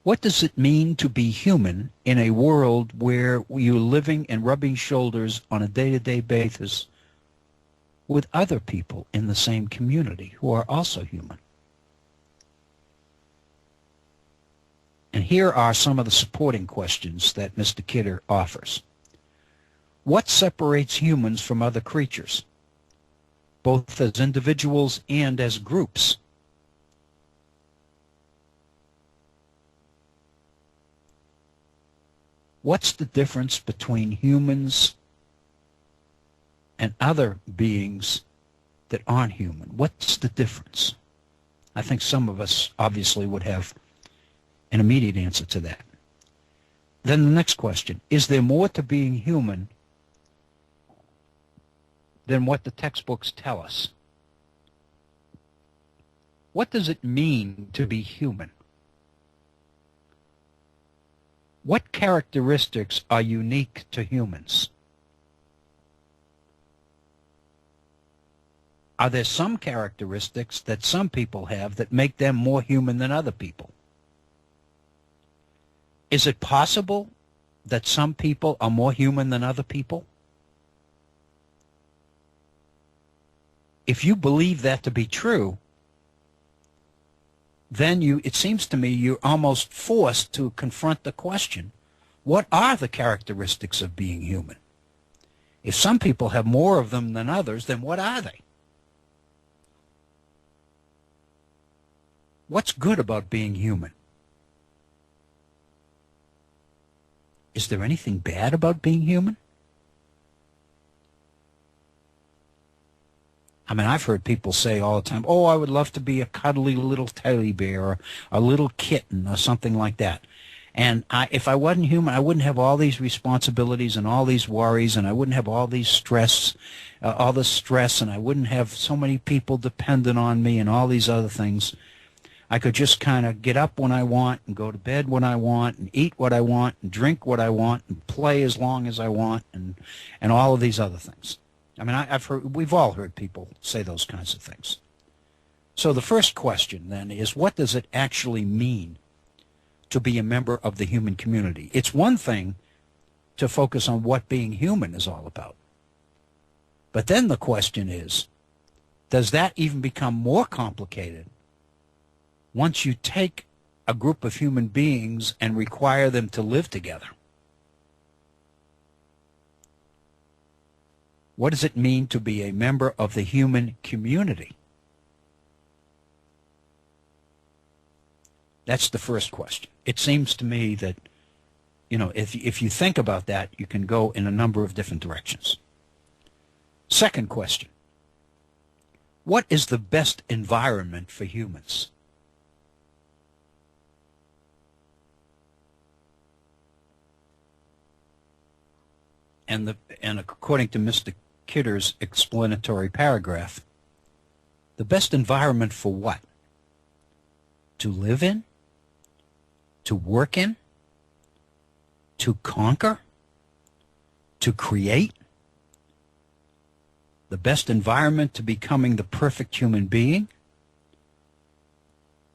[SPEAKER 2] What does it mean to be human in a world where you're living and rubbing shoulders on a day-to-day basis with other people in the same community who are also human? And here are some of the supporting questions that Mr. Kidder offers. What separates humans from other creatures? both as individuals and as groups. What's the difference between humans and other beings that aren't human? What's the difference? I think some of us obviously would have an immediate answer to that. Then the next question, is there more to being human than what the textbooks tell us? What does it mean to be human? What characteristics are unique to humans? Are there some characteristics that some people have that make them more human than other people? Is it possible that some people are more human than other people? If you believe that to be true, then it seems to me you're almost forced to confront the question, what are the characteristics of being human? If some people have more of them than others, then what are they? What's good about being human? Is there anything bad about being human? I mean, I've heard people say all the time, oh, I would love to be a cuddly little teddy bear or a little kitten or something like that. And if I wasn't human, I wouldn't have all these responsibilities and all these worries, and I wouldn't have all this stress, and I wouldn't have so many people dependent on me and all these other things. I could just kind of get up when I want and go to bed when I want and eat what I want and drink what I want and play as long as I want and all of these other things. I mean, we've all heard people say those kinds of things. So the first question then is, what does it actually mean to be a member of the human community? It's one thing to focus on what being human is all about. But then the question is, does that even become more complicated once you take a group of human beings and require them to live together? What does it mean to be a member of the human community? That's the first question. It seems to me that, if you think about that, you can go in a number of different directions. Second question, what is the best environment for humans? And according to Mr. Kidder's explanatory paragraph, the best environment for what? To live in? To work in? To conquer? To create? The best environment to becoming the perfect human being?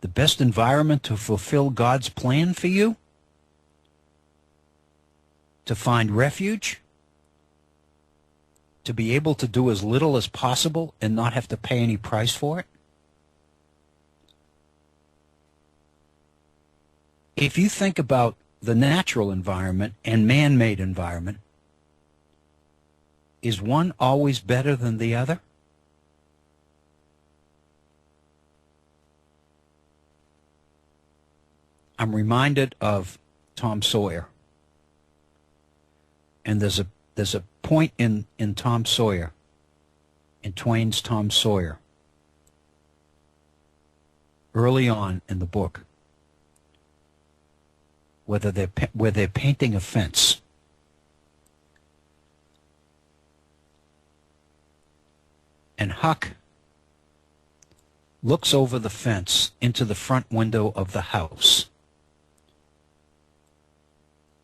[SPEAKER 2] The best environment to fulfill God's plan for you? To find refuge? To be able to do as little as possible and not have to pay any price for it? If you think about the natural environment and man-made environment, is one always better than the other? I'm reminded of Tom Sawyer. And there's a point in Tom Sawyer, in Twain's Tom Sawyer, early on in the book, where they're painting a fence. And Huck looks over the fence into the front window of the house.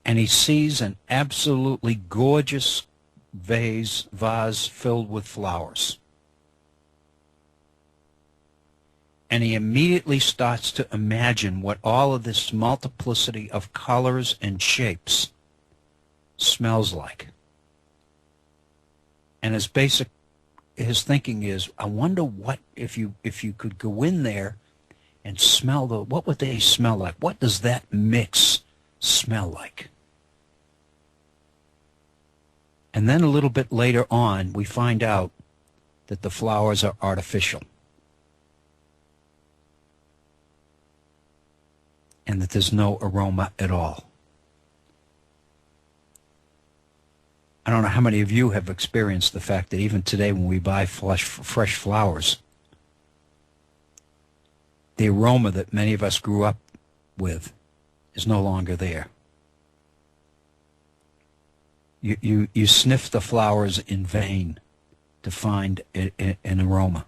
[SPEAKER 2] And he sees an absolutely gorgeous vase filled with flowers. And he immediately starts to imagine what all of this multiplicity of colors and shapes smells like. And his thinking is, I wonder what if you could go in there and smell what would they smell like? What does that mix smell like? And then a little bit later on, we find out that the flowers are artificial, and that there's no aroma at all. I don't know how many of you have experienced the fact that even today when we buy fresh flowers, the aroma that many of us grew up with is no longer there. You sniff the flowers in vain to find an aroma.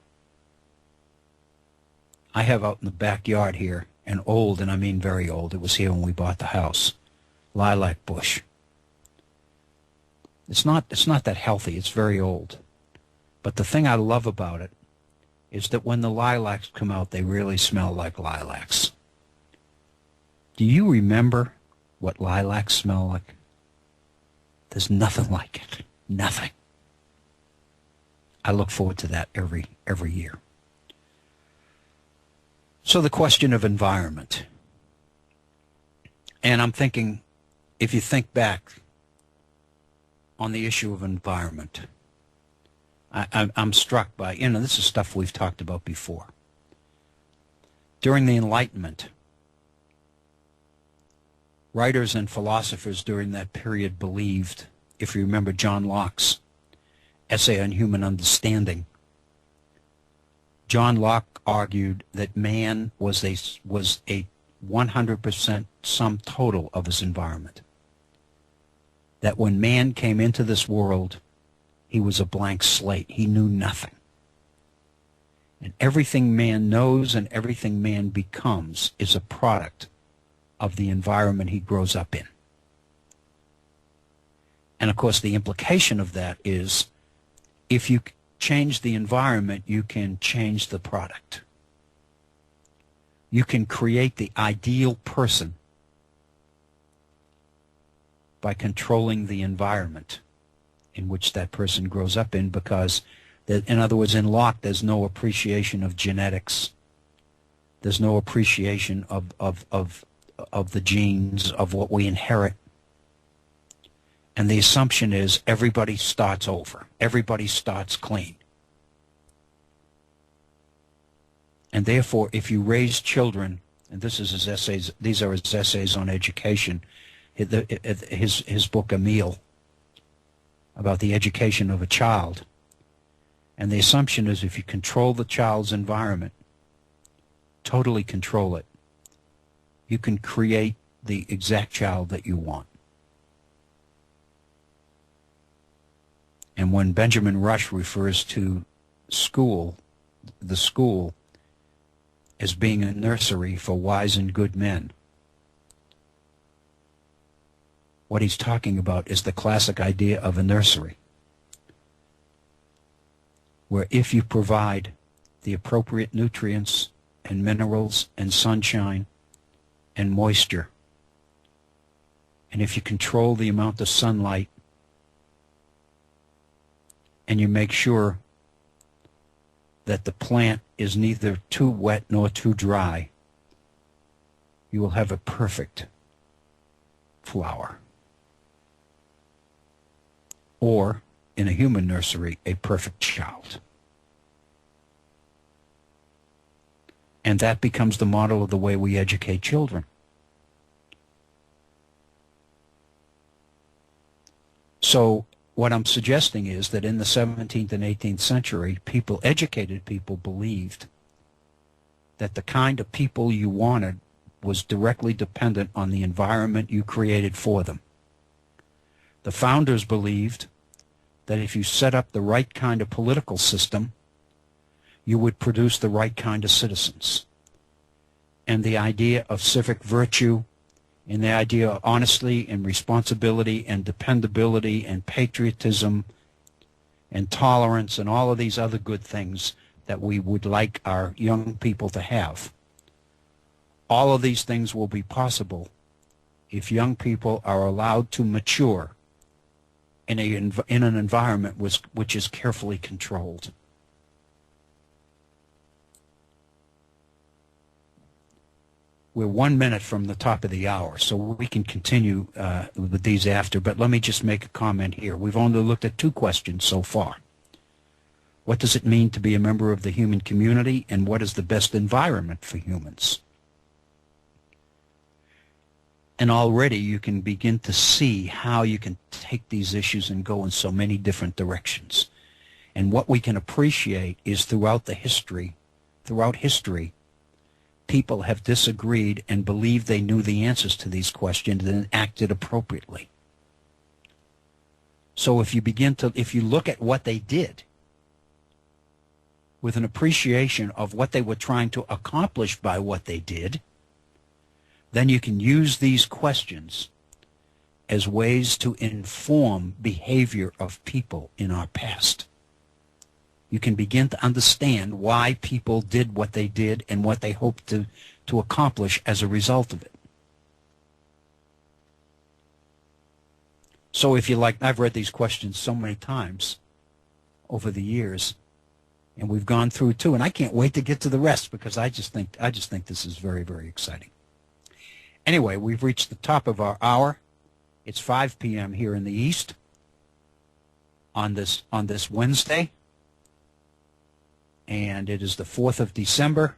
[SPEAKER 2] I have out in the backyard here an old, and I mean very old, it was here when we bought the house, lilac bush. It's not that healthy. It's very old. But the thing I love about it is that when the lilacs come out, they really smell like lilacs. Do you remember what lilacs smell like? There's nothing like it. Nothing. I look forward to that every year. So the question of environment. And I'm thinking, if you think back on the issue of environment, I'm struck by, this is stuff we've talked about before. During the Enlightenment, writers and philosophers during that period believed, if you remember John Locke's essay on human understanding, John Locke argued that man was a 100% sum total of his environment. That when man came into this world, he was a blank slate. He knew nothing. And everything man knows and everything man becomes is a product of the environment he grows up in. And of course, the implication of that is if you change the environment, you can change the product. You can create the ideal person by controlling the environment in which that person grows up in, because, in other words, in Locke, there's no appreciation of genetics. There's no appreciation of the genes, of what we inherit. And the assumption is everybody starts over. Everybody starts clean. And therefore, if you raise children, and this is his essays, these are his essays on education, his book Emile, about the education of a child. And the assumption is if you control the child's environment, totally control it, you can create the exact child that you want. And when Benjamin Rush refers to school, the school, as being a nursery for wise and good men, what he's talking about is the classic idea of a nursery, where if you provide the appropriate nutrients and minerals and sunshine and moisture, and if you control the amount of sunlight, and you make sure that the plant is neither too wet nor too dry, you will have a perfect flower. Or, in a human nursery, a perfect child. And that becomes the model of the way we educate children. So, what I'm suggesting is that in the 17th and 18th century, educated people believed that the kind of people you wanted was directly dependent on the environment you created for them. The founders believed that if you set up the right kind of political system, you would produce the right kind of citizens. And the idea of civic virtue, and the idea of honesty and responsibility and dependability and patriotism and tolerance and all of these other good things that we would like our young people to have. All of these things will be possible if young people are allowed to mature in an environment which is carefully controlled. We're 1 minute from the top of the hour, so we can continue with these after, but let me just make a comment here. We've only looked at 2 questions so far. What does it mean to be a member of the human community, and what is the best environment for humans? And already you can begin to see how you can take these issues and go in so many different directions. And what we can appreciate is throughout history, people have disagreed and believed they knew the answers to these questions and acted appropriately. So if you look at what they did with an appreciation of what they were trying to accomplish by what they did, then you can use these questions as ways to inform behavior of people in our past. You can begin to understand why people did what they did and what they hoped to accomplish as a result of it. So if you like, I've read these questions so many times over the years, and we've gone through two, and I can't wait to get to the rest because I just think this is very, very exciting. Anyway, we've reached the top of our hour. It's 5 p.m. here in the East on this Wednesday, and it is the 4th of December.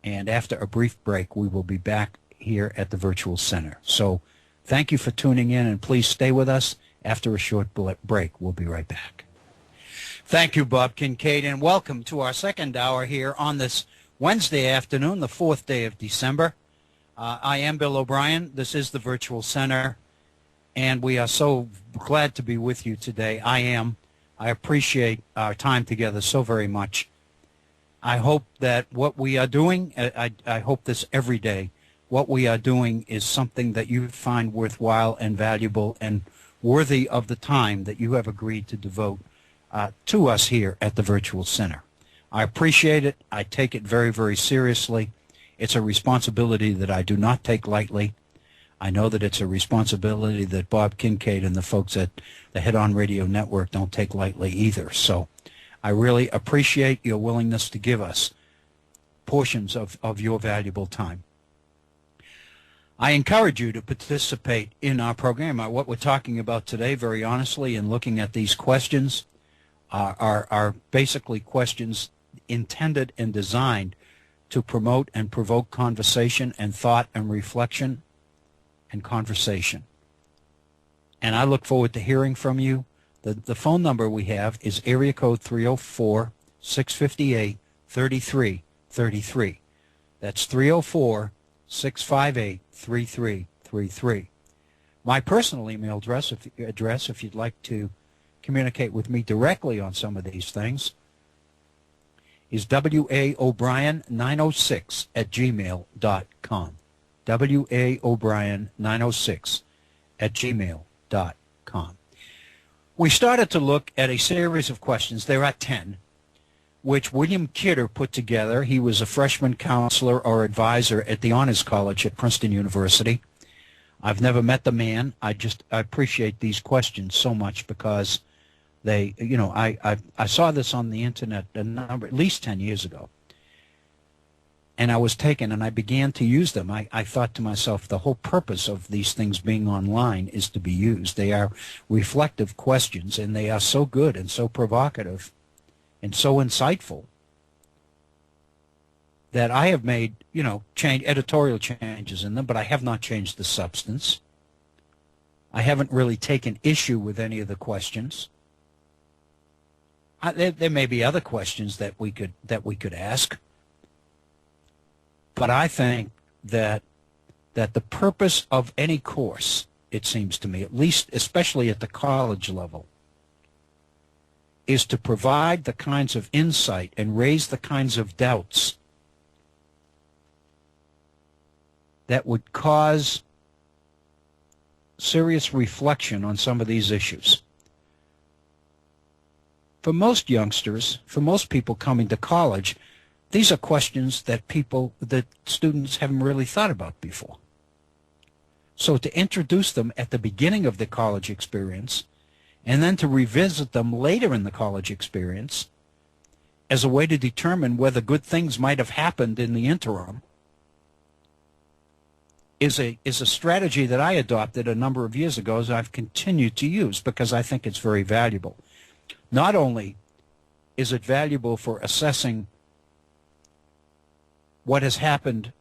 [SPEAKER 2] And after a brief break, we will be back here at the Virtual Center. So thank you for tuning in, and please stay with us. After a short break, we'll be right back. Thank you, Bob Kincaid, and welcome to our second hour here on this Wednesday afternoon, the 4th day of December. I am Bill O'Brien. This is the Virtual Center, and we are so glad to be with you today. I appreciate our time together so very much. I hope that what we are doing, I hope this every day, what we are doing is something that you find worthwhile and valuable and worthy of the time that you have agreed to devote to us here at the Virtual Center. I appreciate it. I take it very, very seriously. It's a responsibility that I do not take lightly. I know that it's a responsibility that Bob Kincaid and the folks at the Head On Radio Network don't take lightly either. So I really appreciate your willingness to give us portions of your valuable time. I encourage you to participate in our program. What we're talking about today, very honestly, in looking at these questions, are basically questions intended and designed to promote and provoke conversation and thought and reflection and conversation. And I look forward to hearing from you. The phone number we have is area code 304-658-3333. That's 304-658-3333. My personal email address, if you'd like to communicate with me directly on some of these things, is waobrien906@gmail.com. waobrien906@gmail.com. We started to look at a series of questions. There are 10, which William Kidder put together. He was a freshman counselor or advisor at the Honors College at Princeton University. I've never met the man. I appreciate these questions so much because I saw this on the internet at least 10 years ago, and I was taken and I began to use them. I thought to myself, the whole purpose of these things being online is to be used. They are reflective questions, and they are so good and so provocative and so insightful that I have made, editorial changes in them, but I have not changed the substance. I haven't really taken issue with any of the questions. There may be other questions that we could ask, but I think that the purpose of any course, it seems to me, at least especially at the college level, is to provide the kinds of insight and raise the kinds of doubts that would cause serious reflection on some of these issues. For most youngsters, for most people coming to college, these are questions that students haven't really thought about before. So to introduce them at the beginning of the college experience and then to revisit them later in the college experience as a way to determine whether good things might have happened in the interim is a strategy that I adopted a number of years ago, as I've continued to use because I think it's very valuable. Not only is it valuable for assessing what has happened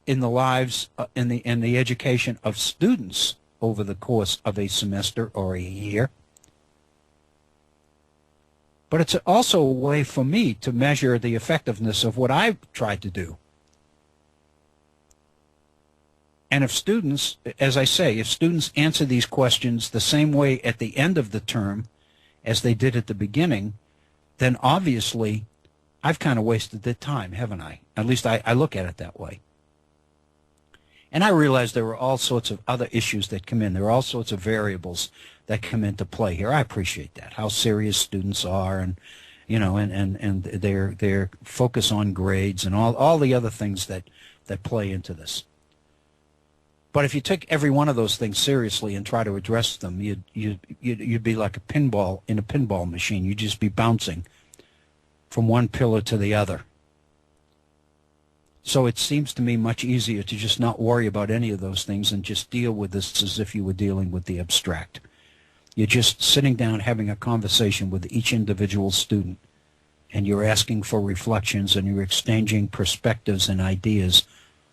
[SPEAKER 2] in the lives, in the education of students over the course of a semester or a year? But it's also a way for me to measure the effectiveness of what I've tried to do. And if students, as I say, if students answer these questions the same way at the end of the term as they did at the beginning, then obviously I've kind of wasted their time, haven't I? At least I look at it that way. And I realize there are all sorts of other issues that come in. There are all sorts of variables that come into play here. I appreciate that, how serious students are, and you know, and their focus on grades and all the other things that play into this. But if you took every one of those things seriously and try to address them, you'd be like a pinball in a pinball machine. You'd just be bouncing from one pillar to the other. So it seems to me much easier to just not worry about any of those things and just deal with this as if you were dealing with the abstract. You're just sitting down having a conversation with each individual student, and you're asking for reflections, and you're exchanging perspectives and ideas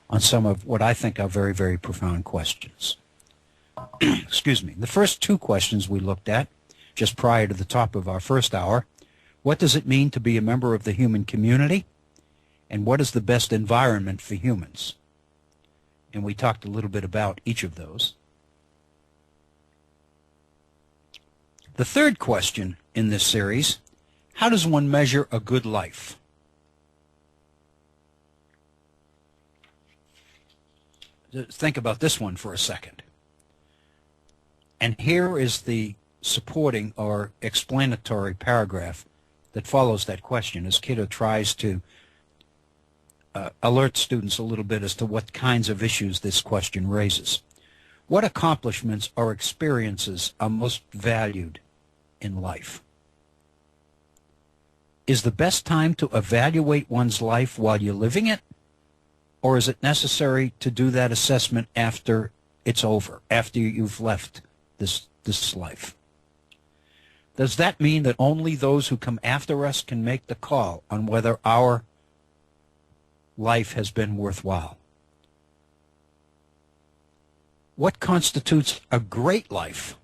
[SPEAKER 2] on some of what I think are very, very profound questions. Excuse me. The first two questions we looked at just prior to the top of our first hour: what does it mean to be a member of the human community? And what is the best environment for humans? And we talked a little bit about each of those. The third question in this series: how does one measure a good life? Think about this one for a second. And here is the supporting or explanatory paragraph that follows that question as Kiddo tries to alert students a little bit as to what kinds of issues this question raises. What accomplishments or experiences are most valued in life? Is the best time to evaluate one's life while you're living it? Or is it necessary to do that assessment after it's over, after you've left this life? Does that mean that only those who come after us can make the call on whether our life has been worthwhile? What constitutes a great life?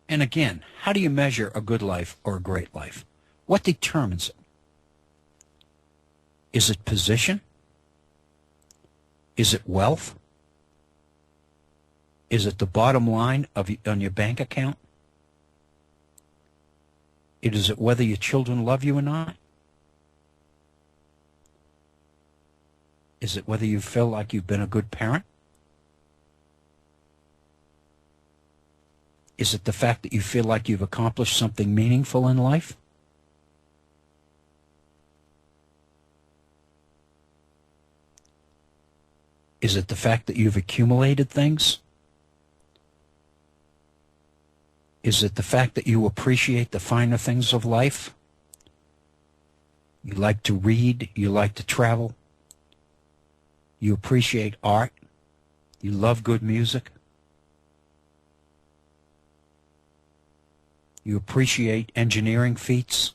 [SPEAKER 2] And again, how do you measure a good life or a great life? What determines it? Is it position? Is it wealth? Is it the bottom line on your bank account? Is it whether your children love you or not? Is it whether you feel like you've been a good parent? Is it the fact that you feel like you've accomplished something meaningful in life? Is it the fact that you've accumulated things? Is it the fact that you appreciate the finer things of life? You like to read, you like to travel, you appreciate art, you love good music, you appreciate engineering feats,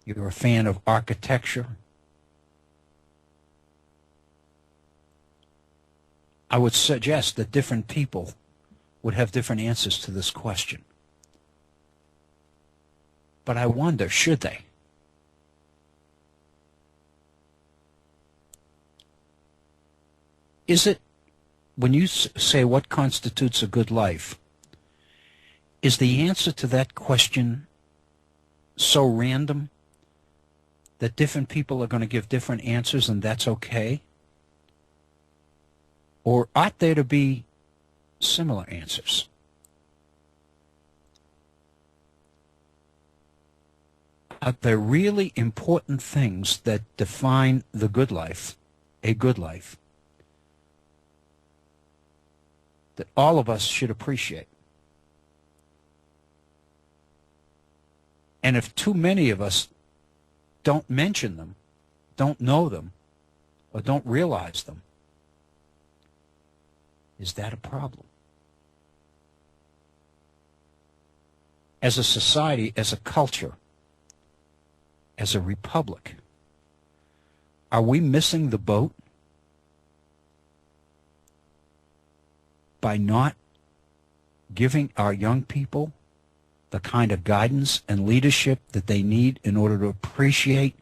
[SPEAKER 2] you're a fan of architecture. I would suggest that different people would have different answers to this question. But I wonder, should they? Is it, when you say what constitutes a good life, is the answer to that question so random that different people are going to give different answers and that's okay? Or ought there to be similar answers? Are there really important things that define the good life, a good life, that all of us should appreciate? And if too many of us don't mention them, don't know them, or don't realize them, Is that a problem? As a society, as a culture, as a republic, are we missing the boat by not giving our young people the kind of guidance and leadership that they need in order to appreciate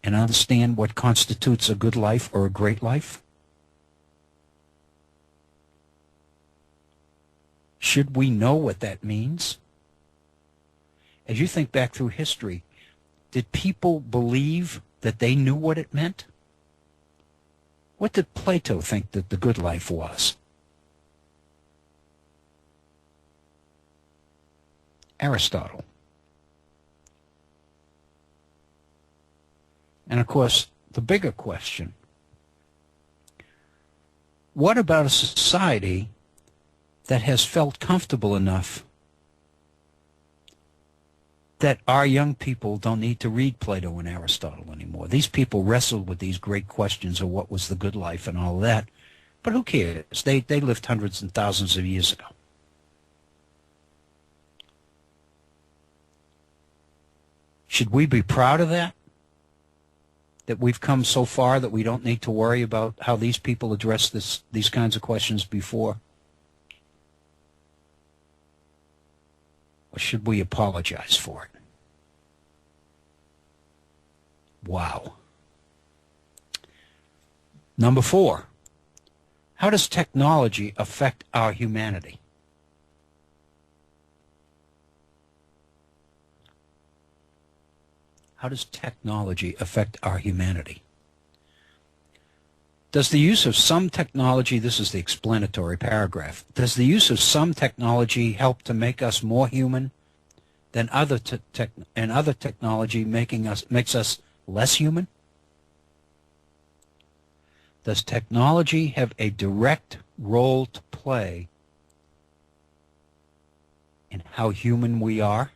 [SPEAKER 2] and understand what constitutes a good life or a great life? Should we know what that means? As you think back through history, did people believe that they knew what it meant? What did Plato think that the good life was? Aristotle. And of course, the bigger question, what about a society that has felt comfortable enough that our young people don't need to read Plato and Aristotle anymore? These people wrestled with these great questions of what was the good life and all that, but who cares? They lived hundreds and thousands of years ago. Should we be proud of that? That we've come so far that we don't need to worry about how these people addressed these kinds of questions before? Or should we apologize for it? Wow. Number 4, how does technology affect our humanity? How does technology affect our humanity? Does the use of some technology, this is the explanatory paragraph, does the use of some technology help to make us more human than other technology makes us less human? Does technology have a direct role to play in how human we are?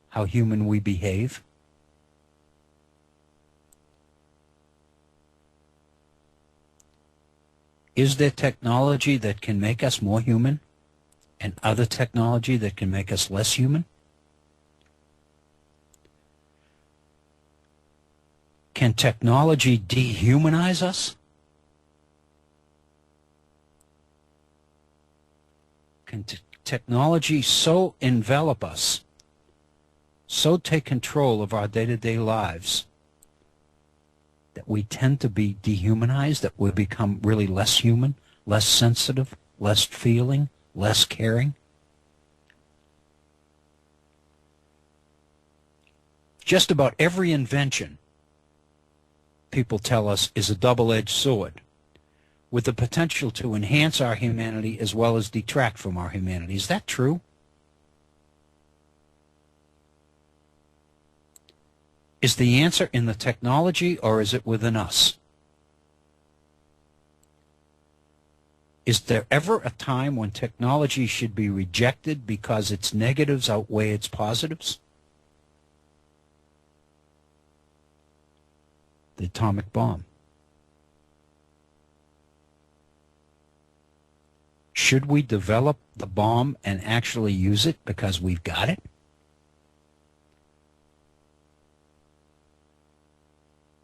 [SPEAKER 2] How human we behave? Is there technology that can make us more human and other technology that can make us less human? Can technology dehumanize us? Can technology so envelop us, so take control of our day-to-day lives, that we tend to be dehumanized, that we become really less human, less sensitive, less feeling, less caring? Just about every invention, people tell us, is a double-edged sword, with the potential to enhance our humanity as well as detract from our humanity. Is that true? Is the answer in the technology, or is it within us? Is there ever a time when technology should be rejected because its negatives outweigh its positives? The atomic bomb. Should we develop the bomb and actually use it because we've got it?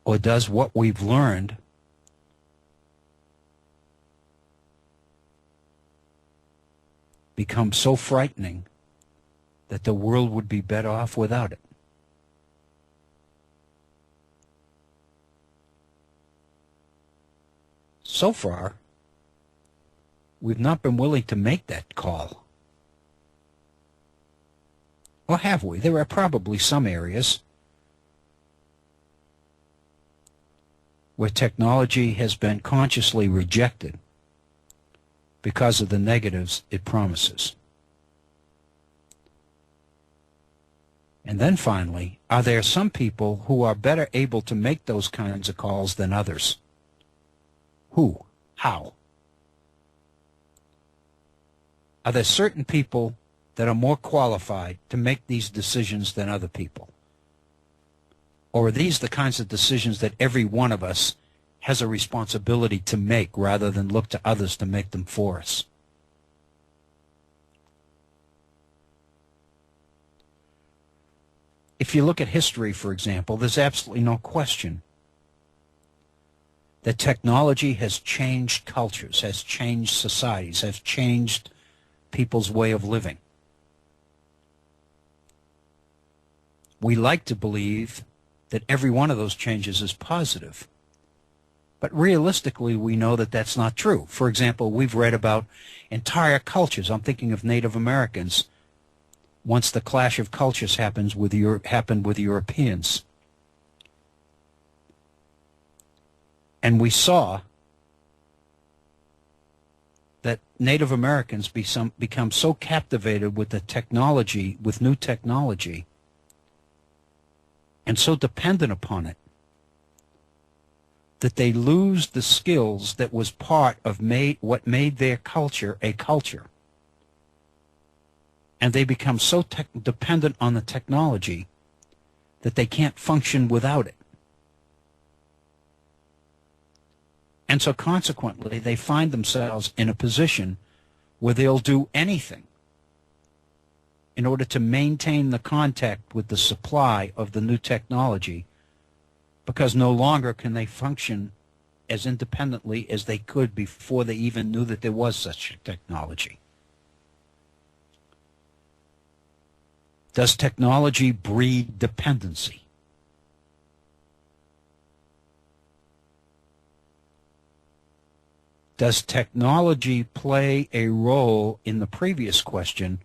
[SPEAKER 2] Or does what we've learned become so frightening that the world would be better off without it? So far, we've not been willing to make that call. Or have we? There are probably some areas where technology has been consciously rejected because of the negatives it promises. And then finally, are there some people who are better able to make those kinds of calls than others? Who? How? Are there certain people that are more qualified to make these decisions than other people? Or are these the kinds of decisions that every one of us has a responsibility to make rather than look to others to make them for us. If you look at history, for example, there's absolutely no question that technology has changed cultures, has changed societies, has changed people's way of living. We like to believe that every one of those changes is positive. But realistically, we know that that's not true. For example, we've read about entire cultures. I'm thinking of Native Americans. Once the clash of cultures happened with Europeans. And we saw that Native Americans become so captivated with the technology, with new technology, and so dependent upon it, that they lose the skills that was part of what made their culture a culture. And they become so dependent on the technology that they can't function without it. And so consequently, they find themselves in a position where they'll do anything in order to maintain the contact with the supply of the new technology, because no longer can they function as independently as they could before they even knew that there was such technology. Does technology breed dependency? Does technology play a role in the previous question,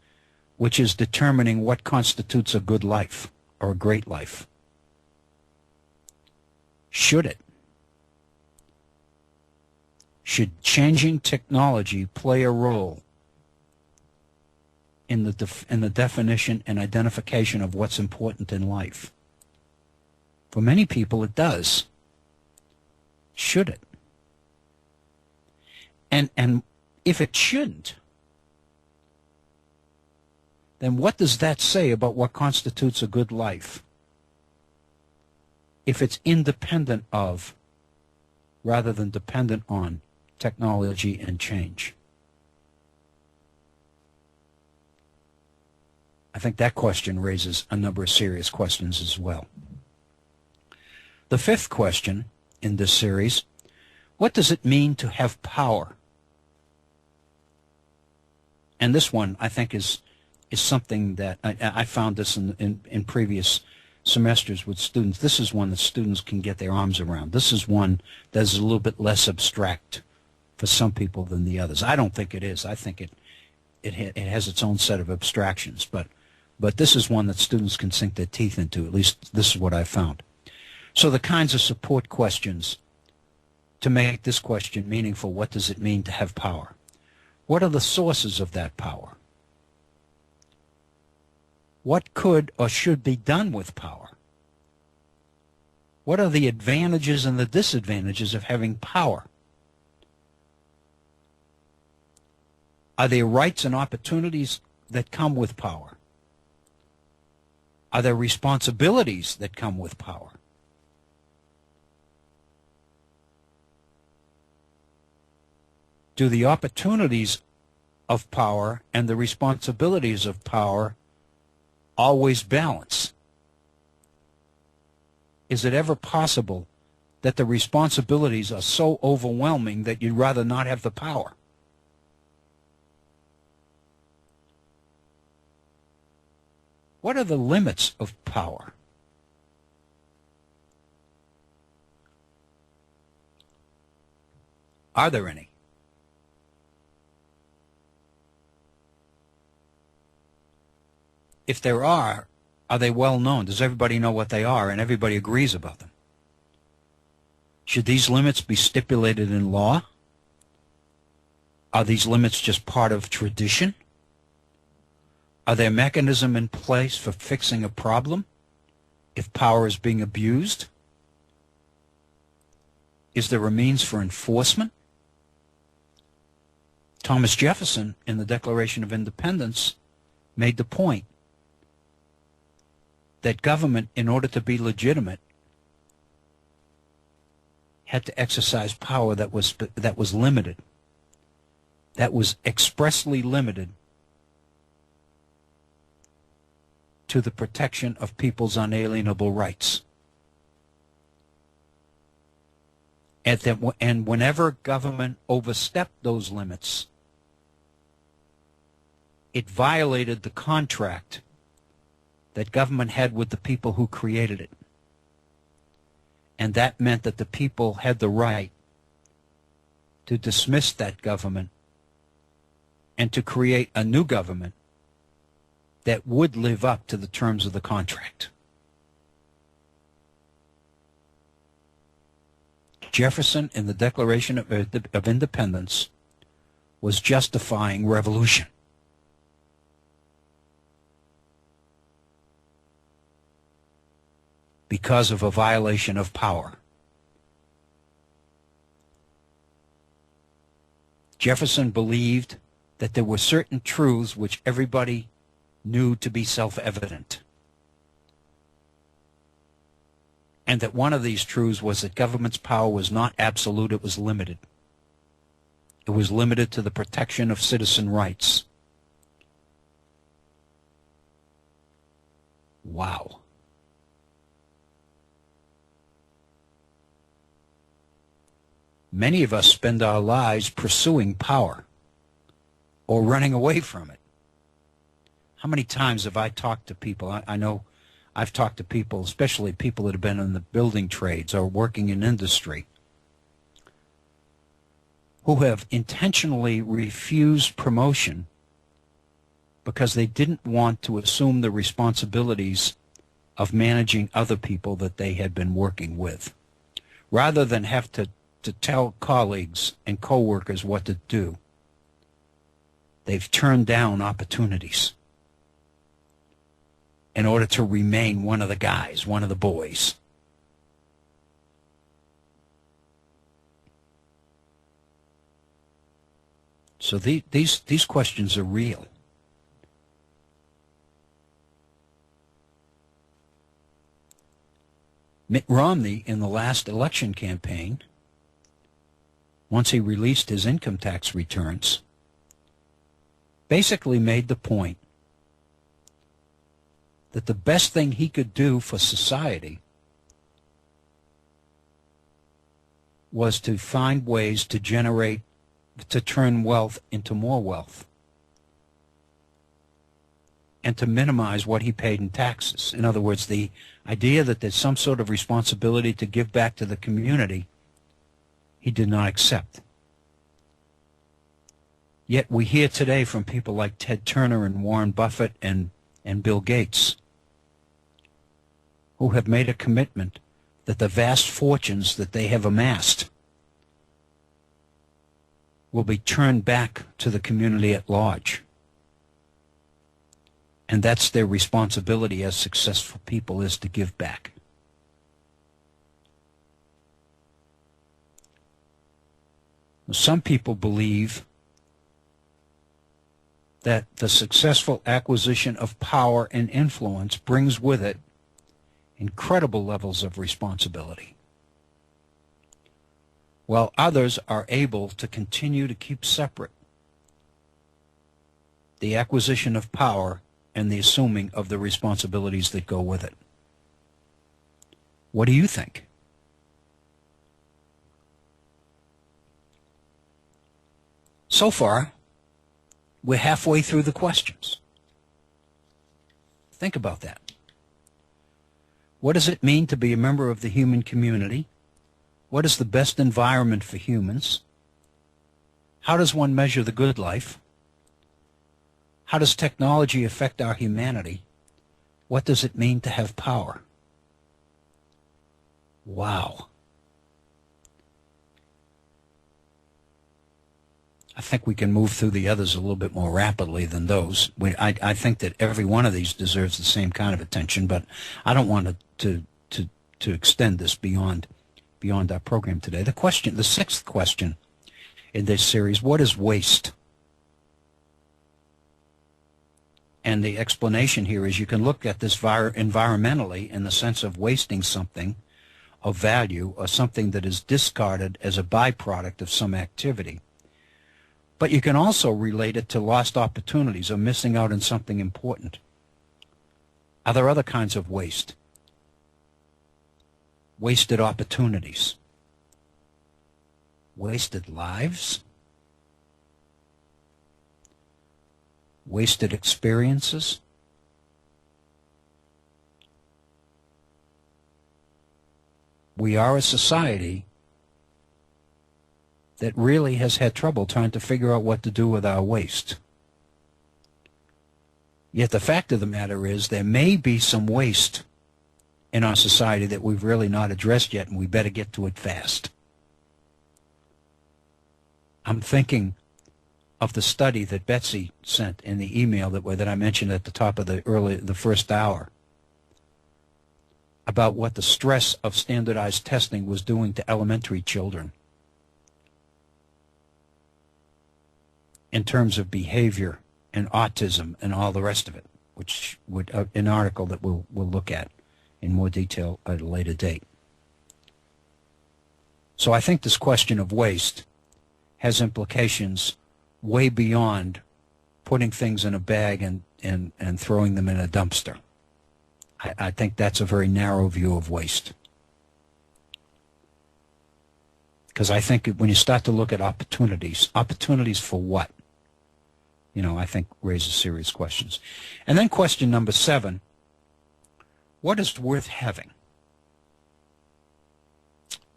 [SPEAKER 2] which is determining what constitutes a good life or a great life? Should it? Should changing technology play a role in the definition and identification of what's important in life? For many people, it does. Should it? And if it shouldn't, then what does that say about what constitutes a good life? If it's independent of, rather than dependent on, technology and change. I think that question raises a number of serious questions as well. The fifth question in this series, what does it mean to have power? And this one, I think, is something that I found this in previous semesters with students. This is one that students can get their arms around. This is one that is a little bit less abstract for some people than the others. I don't think it is. I think it has its own set of abstractions, but this is one that students can sink their teeth into. At least this is what I found. So the kinds of support questions to make this question meaningful: what does it mean to have power? What are the sources of that power? What could or should be done with power? What are the advantages and the disadvantages of having power? Are there rights and opportunities that come with power? Are there responsibilities that come with power? Do the opportunities of power and the responsibilities of power always balance? Is it ever possible that the responsibilities are so overwhelming that you'd rather not have the power? What are the limits of power? Are there any? If there are they well known? Does everybody know what they are and everybody agrees about them? Should these limits be stipulated in law? Are these limits just part of tradition? Are there mechanisms in place for fixing a problem if power is being abused? Is there a means for enforcement? Thomas Jefferson, in the Declaration of Independence, made the point that government, in order to be legitimate, had to exercise power that was limited, that was expressly limited to the protection of people's unalienable rights. And whenever government overstepped those limits, it violated the contract that government had with the people who created it. And that meant that the people had the right to dismiss that government and to create a new government that would live up to the terms of the contract. Jefferson, in the Declaration of Independence, was justifying revolution. Because of a violation of power. Jefferson believed that there were certain truths which everybody knew to be self-evident. And that one of these truths was that government's power was not absolute, it was limited. It was limited to the protection of citizen rights. Wow. Many of us spend our lives pursuing power or running away from it. How many times have I talked to people? I know I've talked to people, especially people that have been in the building trades or working in industry, who have intentionally refused promotion because they didn't want to assume the responsibilities of managing other people that they had been working with. Rather than have to tell colleagues and co-workers what to do, they've turned down opportunities in order to remain one of the guys, one of the boys. So these questions are real. Mitt Romney, in the last election campaign, once he released his income tax returns, basically made the point that the best thing he could do for society was to find ways to turn wealth into more wealth and to minimize what he paid in taxes. In other words, the idea that there's some sort of responsibility to give back to the community, he did not accept. Yet we hear today from people like Ted Turner and Warren Buffett and Bill Gates, who have made a commitment that the vast fortunes that they have amassed will be turned back to the community at large. And that's their responsibility as successful people, is to give back. Some people believe that the successful acquisition of power and influence brings with it incredible levels of responsibility, while others are able to continue to keep separate the acquisition of power and the assuming of the responsibilities that go with it. What do you think? So far, we're halfway through the questions. Think about that. What does it mean to be a member of the human community? What is the best environment for humans? How does one measure the good life? How does technology affect our humanity? What does it mean to have power? Wow. I think we can move through the others a little bit more rapidly than those. I think that every one of these deserves the same kind of attention, but I don't want to extend this beyond our program today. The sixth question in this series: what is waste? And the explanation here is you can look at this environmentally in the sense of wasting something of value or something that is discarded as a byproduct of some activity. But you can also relate it to lost opportunities or missing out on something important. Are there other kinds of waste? Wasted opportunities. Wasted lives. Wasted experiences. We are a society that really has had trouble trying to figure out what to do with our waste. Yet the fact of the matter is there may be some waste in our society that we've really not addressed yet, and we better get to it fast. I'm thinking of the study that Betsy sent in the email that I mentioned at the top of the first hour about what the stress of standardized testing was doing to elementary children in terms of behavior and autism and all the rest of it, which would an article that we'll look at in more detail at a later date. So I think this question of waste has implications way beyond putting things in a bag and throwing them in a dumpster. I think that's a very narrow view of waste. Because I think when you start to look at opportunities for what? I think raises serious questions. And then question number 7, what is worth having?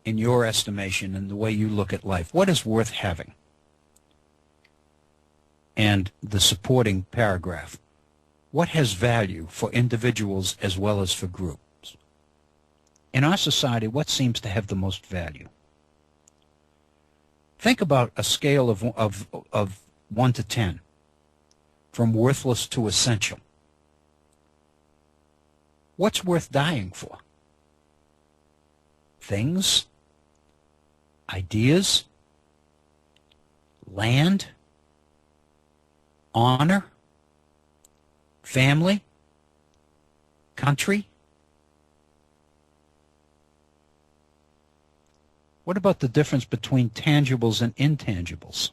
[SPEAKER 2] In your estimation and the way you look at life, what is worth having? And the supporting paragraph, what has value for individuals as well as for groups? In our society, what seems to have the most value? Think about a scale of 1 to 10, from worthless to essential. What's worth dying for? Things? Ideas? Land? Honor? Family? Country? What about the difference between tangibles and intangibles?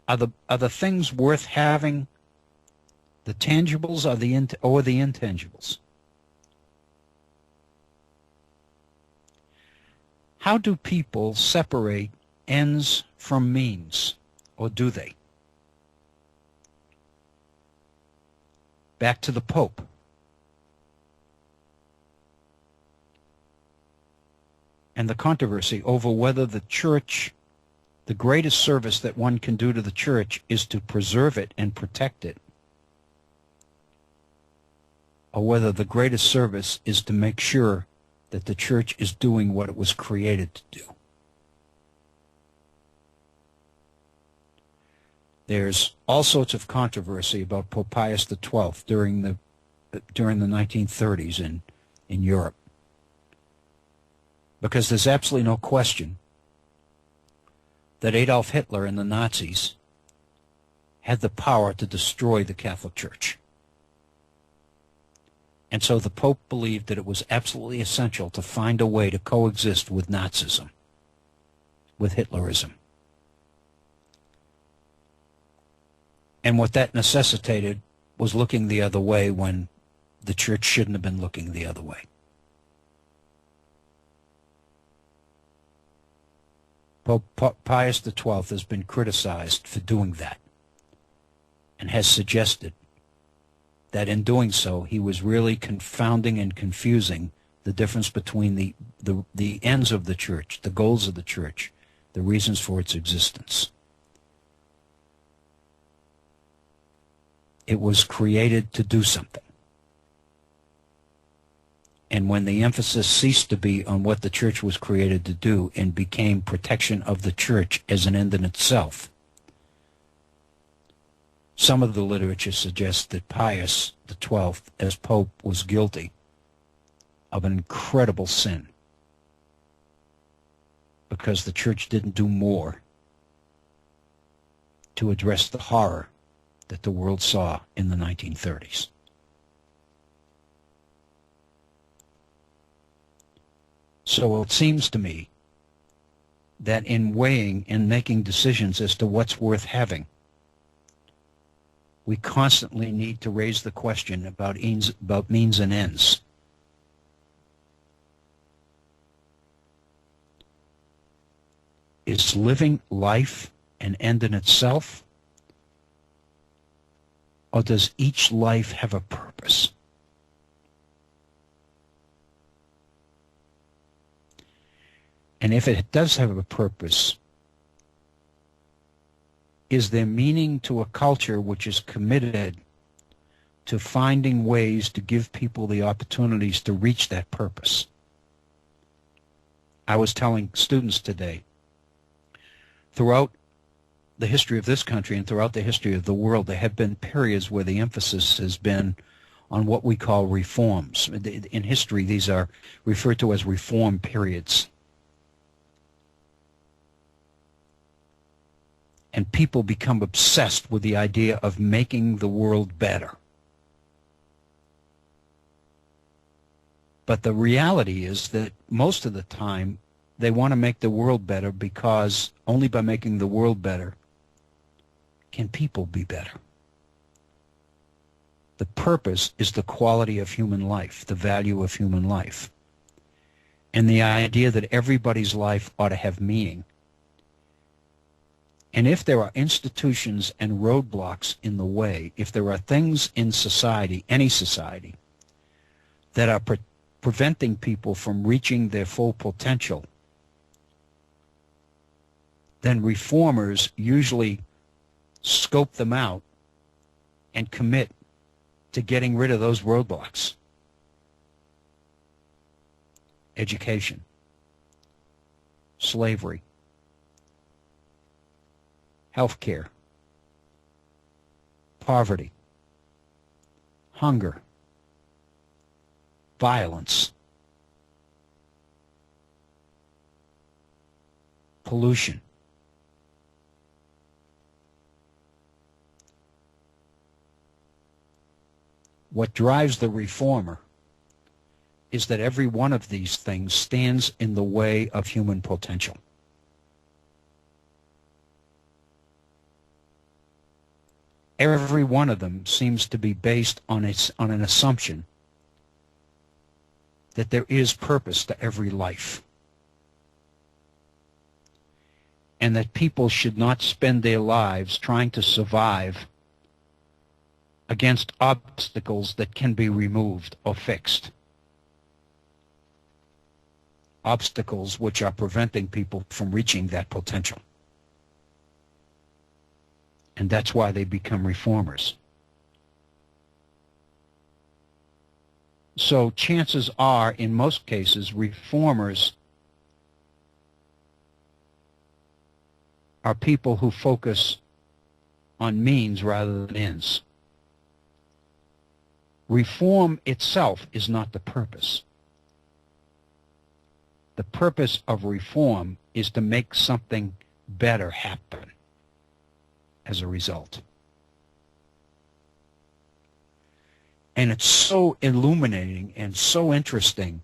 [SPEAKER 2] Are the things worth having the tangibles or the intangibles? How do people separate ends from means, or do they? Back to the Pope. And the controversy over whether the church, the greatest service that one can do to the church is to preserve it and protect it, or whether the greatest service is to make sure that the church is doing what it was created to do. There's all sorts of controversy about Pope Pius XII during the 1930s in Europe, because there's absolutely no question that Adolf Hitler and the Nazis had the power to destroy the Catholic Church. And so the Pope believed that it was absolutely essential to find a way to coexist with Nazism, with Hitlerism. And what that necessitated was looking the other way when the church shouldn't have been looking the other way. Pope Pius XII has been criticized for doing that and has suggested that in doing so he was really confounding and confusing the difference between the ends of the church, the goals of the church, the reasons for its existence. It was created to do something. And when the emphasis ceased to be on what the church was created to do and became protection of the church as an end in itself, some of the literature suggests that Pius XII, as Pope, was guilty of an incredible sin because the church didn't do more to address the horror that the world saw in the 1930s. So it seems to me that in weighing and making decisions as to what's worth having, we constantly need to raise the question about means and ends. Is living life an end in itself? Or does each life have a purpose? And if it does have a purpose, is there meaning to a culture which is committed to finding ways to give people the opportunities to reach that purpose? I was telling students today, throughout the history of this country and throughout the history of the world, there have been periods where the emphasis has been on what we call reforms. In history, these are referred to as reform periods. And people become obsessed with the idea of making the world better. But the reality is that most of the time, they want to make the world better because only by making the world better can people be better. The purpose is the quality of human life, the value of human life, and the idea that everybody's life ought to have meaning. And if there are institutions and roadblocks in the way, if there are things in society, any society, that are preventing people from reaching their full potential, then reformers usually scope them out and commit to getting rid of those roadblocks. Education, slavery, healthcare, poverty, hunger, violence, pollution. What drives the reformer is that every one of these things stands in the way of human potential. Every one of them seems to be based on an assumption that there is purpose to every life, and that people should not spend their lives trying to survive against obstacles that can be removed or fixed. Obstacles which are preventing people from reaching that potential. And that's why they become reformers. So chances are, in most cases, reformers are people who focus on means rather than ends. Reform itself is not the purpose. The purpose of reform is to make something better happen as a result. And it's so illuminating and so interesting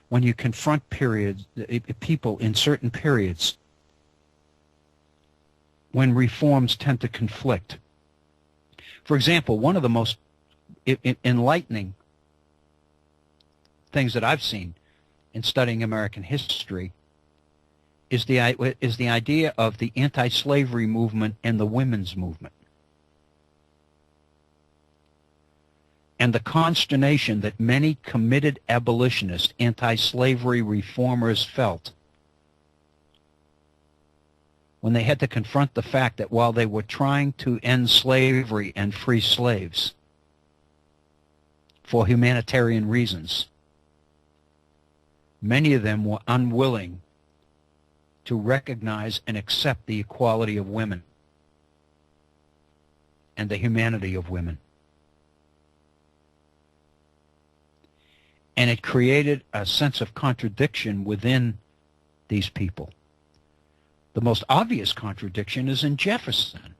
[SPEAKER 2] when you confront people in certain periods when reforms tend to conflict. For example, one of the most enlightening things that I've seen in studying American history is the idea of the anti-slavery movement and the women's movement, and the consternation that many committed abolitionist anti-slavery reformers felt when they had to confront the fact that while they were trying to end slavery and free slaves for humanitarian reasons, many of them were unwilling to recognize and accept the equality of women and the humanity of women. And it created a sense of contradiction within these people. The most obvious contradiction is in Jefferson.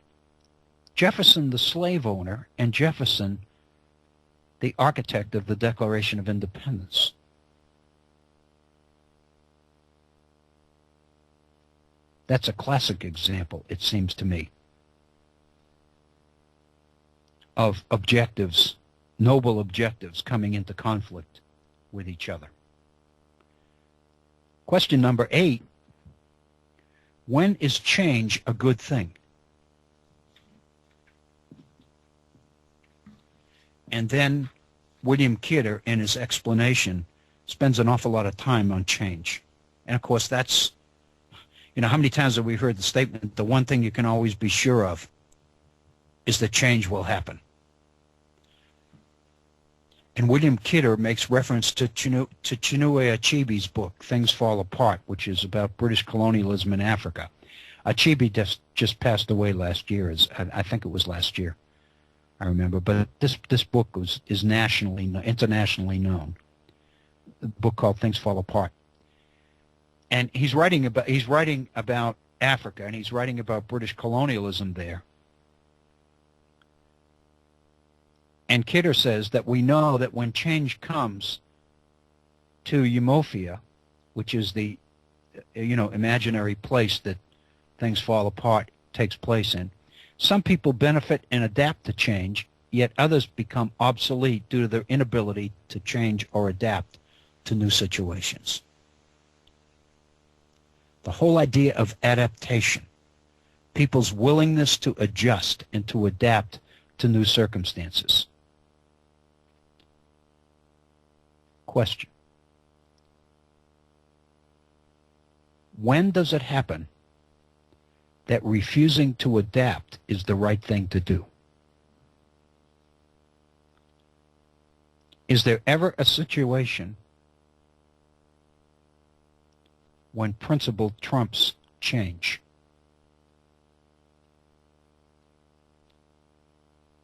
[SPEAKER 2] Jefferson, the slave owner, and Jefferson, the architect of the Declaration of Independence. That's a classic example, it seems to me, of objectives, noble objectives, coming into conflict with each other. Question number 8, when is change a good thing? And then William Kidder, in his explanation, spends an awful lot of time on change. And of course, that's, how many times have we heard the statement, the one thing you can always be sure of is that change will happen. And William Kidder makes reference to Chinua Achebe's book, Things Fall Apart, which is about British colonialism in Africa. Achebe just passed away last year. I think it was last year, I remember. But this book is internationally known. A book called Things Fall Apart. And he's writing about Africa, and he's writing about British colonialism there. And Kidder says that we know that when change comes to Eumorphia, which is the imaginary place that things fall apart takes place in, some people benefit and adapt to change, yet others become obsolete due to their inability to change or adapt to new situations. The whole idea of adaptation, people's willingness to adjust and to adapt to new circumstances. Question. When does it happen that refusing to adapt is the right thing to do? Is there ever a situation when principle trumps change?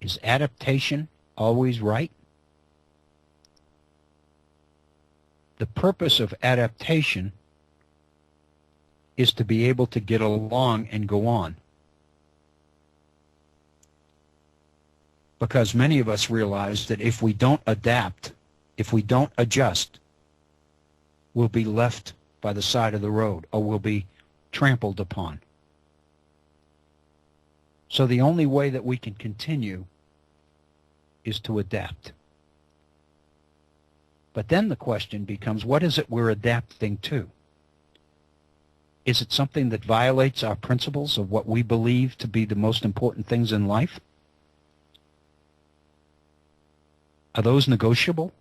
[SPEAKER 2] Is adaptation always right? The purpose of adaptation is to be able to get along and go on. Because many of us realize that if we don't adapt, if we don't adjust, we'll be left by the side of the road, or we'll be trampled upon. So the only way that we can continue is to adapt. But then the question becomes, what is it we're adapting to? Is it something that violates our principles of what we believe to be the most important things in life? Are those negotiable?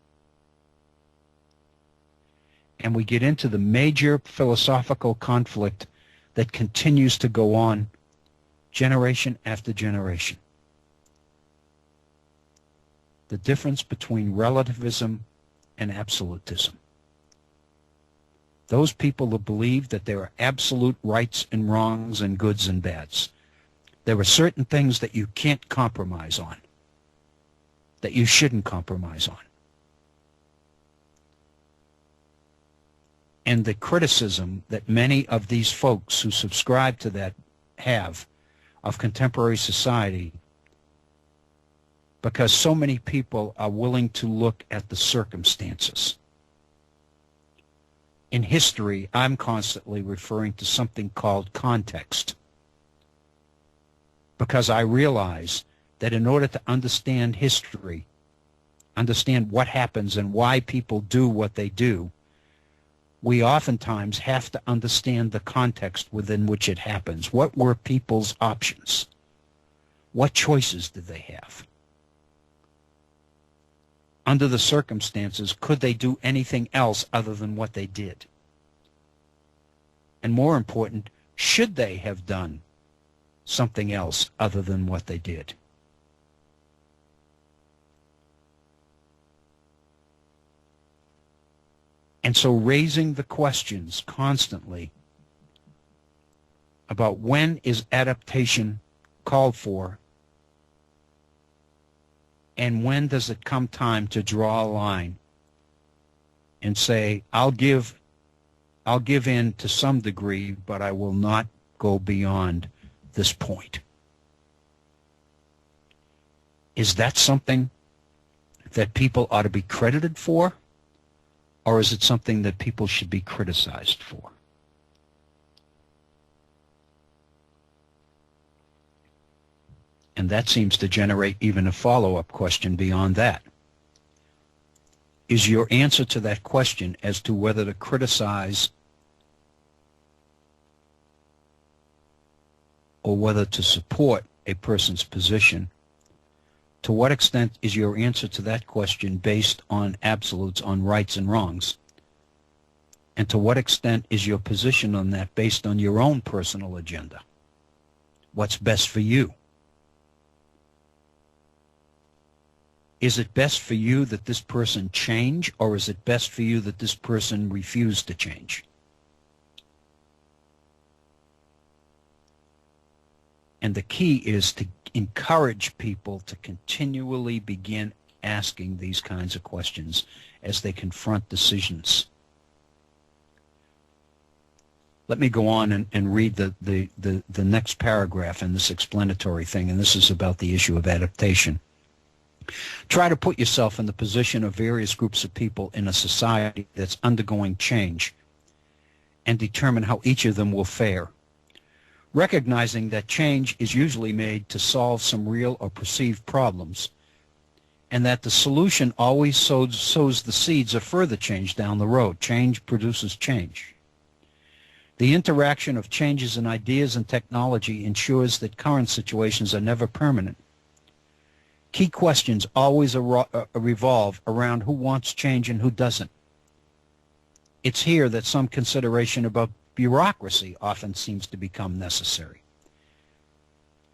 [SPEAKER 2] And we get into the major philosophical conflict that continues to go on generation after generation. The difference between relativism and absolutism. Those people who believe that there are absolute rights and wrongs and goods and bads. There are certain things that you can't compromise on, that you shouldn't compromise on. And the criticism that many of these folks who subscribe to that have of contemporary society, because so many people are willing to look at the circumstances. In history, I'm constantly referring to something called context, because I realize that in order to understand history, understand what happens and why people do what they do, we oftentimes have to understand the context within which it happens. What were people's options? What choices did they have? Under the circumstances, could they do anything else other than what they did? And more important, should they have done something else other than what they did? And so raising the questions constantly about when is adaptation called for, and when does it come time to draw a line and say, I'll give in to some degree, but I will not go beyond this point. Is that something that people ought to be credited for, or is it something that people should be criticized for? And that seems to generate even a follow-up question beyond that. Is your answer to that question as to whether to criticize or whether to support a person's position, to what extent is your answer to that question based on absolutes, on rights and wrongs? And to what extent is your position on that based on your own personal agenda? What's best for you? Is it best for you that this person change, or is it best for you that this person refuse to change? And the key is to encourage people to continually begin asking these kinds of questions as they confront decisions. Let me go on and read the next paragraph in this explanatory thing, and this is about the issue of adaptation. Try to put yourself in the position of various groups of people in a society that's undergoing change and determine how each of them will fare, recognizing that change is usually made to solve some real or perceived problems, and that the solution always sows the seeds of further change down the road. Change produces change. The interaction of changes in ideas and technology ensures that current situations are never permanent. Key questions always revolve around who wants change and who doesn't. It's here that some consideration about bureaucracy often seems to become necessary.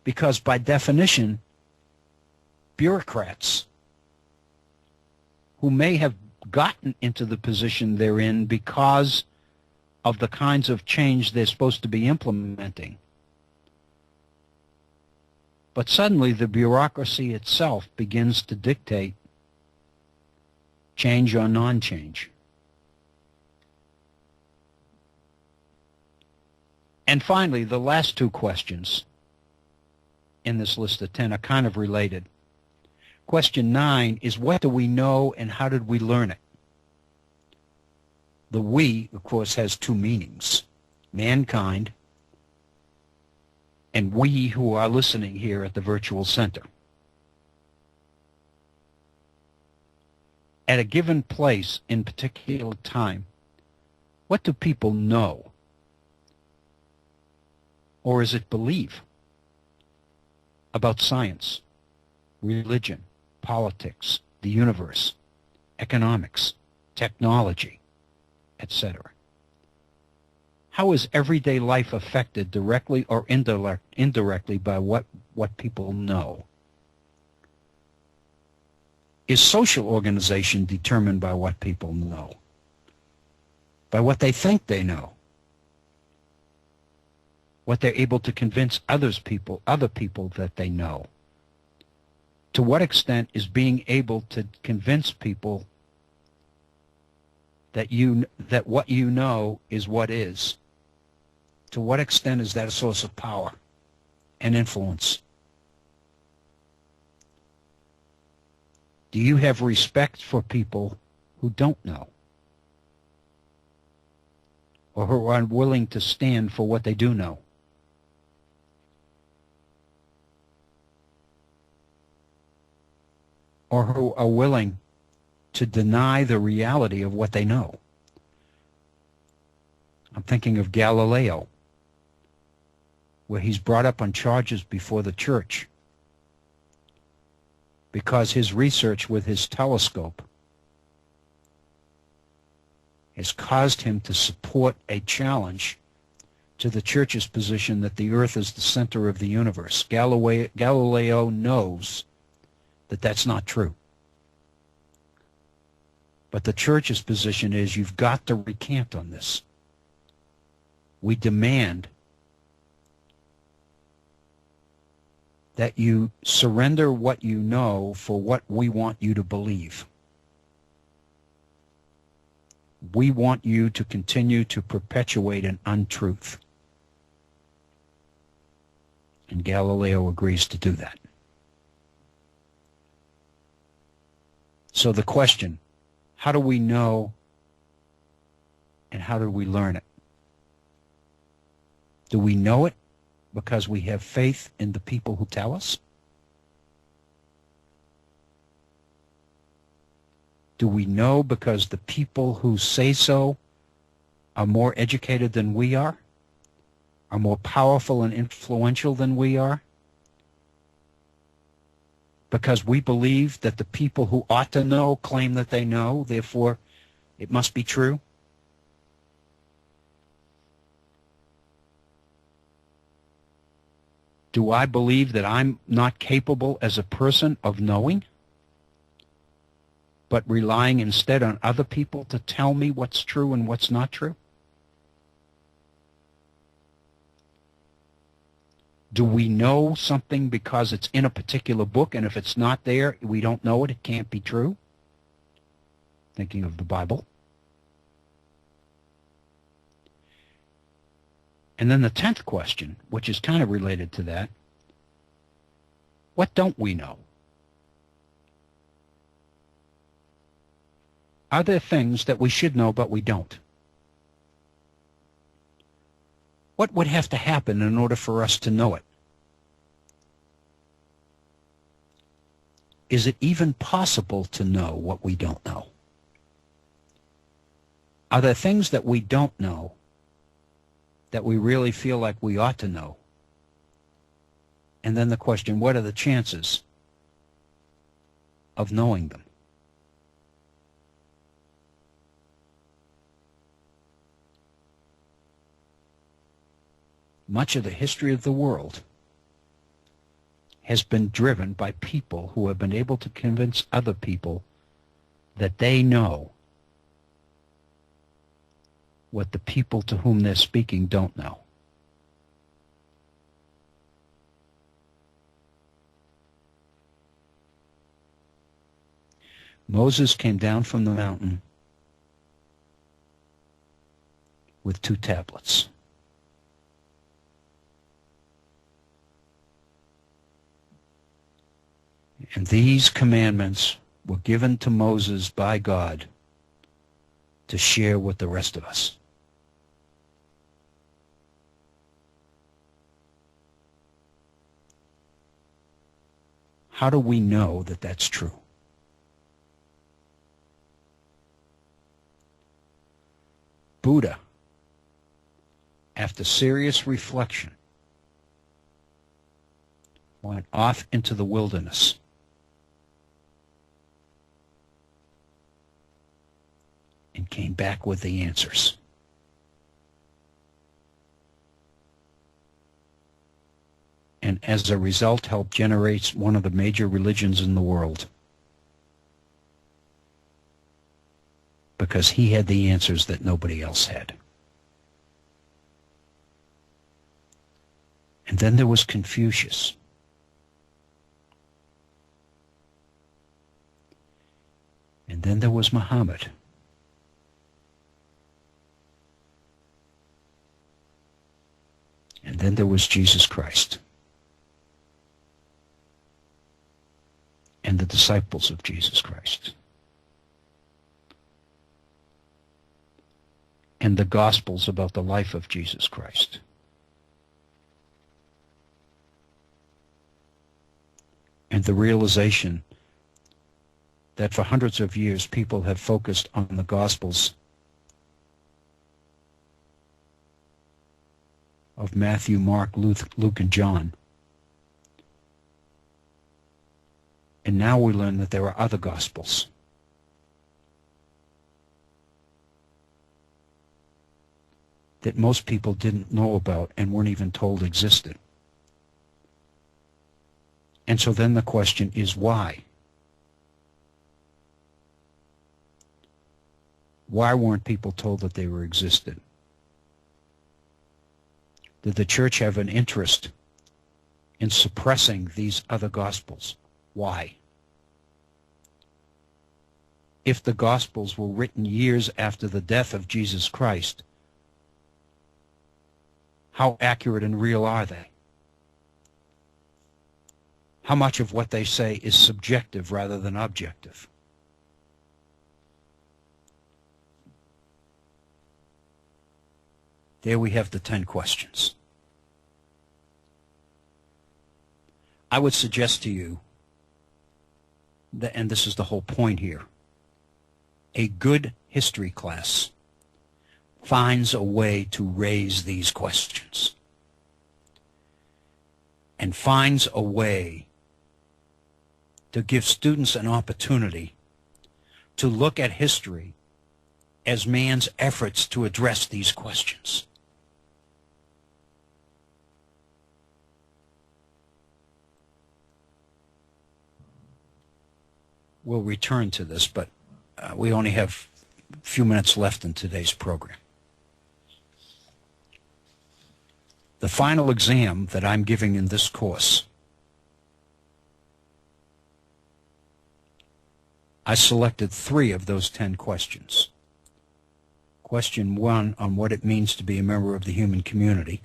[SPEAKER 2] Because by definition, bureaucrats who may have gotten into the position they're in because of the kinds of change they're supposed to be implementing, but suddenly the bureaucracy itself begins to dictate change or non-change. And finally, the last two questions in this list of 10 are kind of related. Question 9 is, what do we know and how did we learn it? The we, of course, has two meanings: mankind and we who are listening here at the virtual center. At a given place in particular time, what do people know? Or is it belief about science, religion, politics, the universe, economics, technology, etc.? How is everyday life affected directly or indirectly by what people know? Is social organization determined by what people know? By what they think they know? What they're able to convince other people that they know? To what extent is being able to convince people that what you know is what is? To what extent is that a source of power and influence? Do you have respect for people who don't know, or who are unwilling to stand for what they do know? Or who are willing to deny the reality of what they know? I'm thinking of Galileo, where he's brought up on charges before the church because his research with his telescope has caused him to support a challenge to the church's position that the earth is the center of the universe. Galileo knows that that's not true. But the church's position is, you've got to recant on this. We demand that you surrender what you know for what we want you to believe. We want you to continue to perpetuate an untruth. And Galileo agrees to do that. So the question, how do we know and how do we learn it? Do we know it because we have faith in the people who tell us? Do we know because the people who say so are more educated than we are more powerful and influential than we are? Because we believe that the people who ought to know claim that they know, therefore it must be true? Do I believe that I'm not capable as a person of knowing, but relying instead on other people to tell me what's true and what's not true? Do we know something because it's in a particular book, and if it's not there, we don't know it, it can't be true? Thinking of the Bible. And then the 10th question, which is kind of related to that, what don't we know? Are there things that we should know but we don't? What would have to happen in order for us to know it? Is it even possible to know what we don't know? Are there things that we don't know that we really feel like we ought to know? And then the question, what are the chances of knowing them? Much of the history of the world has been driven by people who have been able to convince other people that they know what the people to whom they're speaking don't know. Moses came down from the mountain with 2 tablets. And these commandments were given to Moses by God to share with the rest of us. How do we know that that's true? Buddha, after serious reflection, went off into the wilderness and came back with the answers. And as a result, helped generate one of the major religions in the world. Because he had the answers that nobody else had. And then there was Confucius. And then there was Muhammad. And then there was Jesus Christ. And the disciples of Jesus Christ. And the Gospels about the life of Jesus Christ. And the realization that for hundreds of years people have focused on the Gospels of Matthew, Mark, Luke, and John. And now we learn that there are other Gospels. That most people didn't know about and weren't even told existed. And so then the question is why? Why weren't people told that they were existed? Did the church have an interest in suppressing these other Gospels? Why? If the Gospels were written years after the death of Jesus Christ, how accurate and real are they? How much of what they say is subjective rather than objective? There we have the 10 questions. I would suggest to you, that, and this is the whole point here, A good history class finds a way to raise these questions and finds a way to give students an opportunity to look at history as man's efforts to address these questions. We'll return to this, but we only have a few minutes left in today's program. The final exam that I'm giving in this course, I selected 3 of those 10 questions. Question 1 on what it means to be a member of the human community.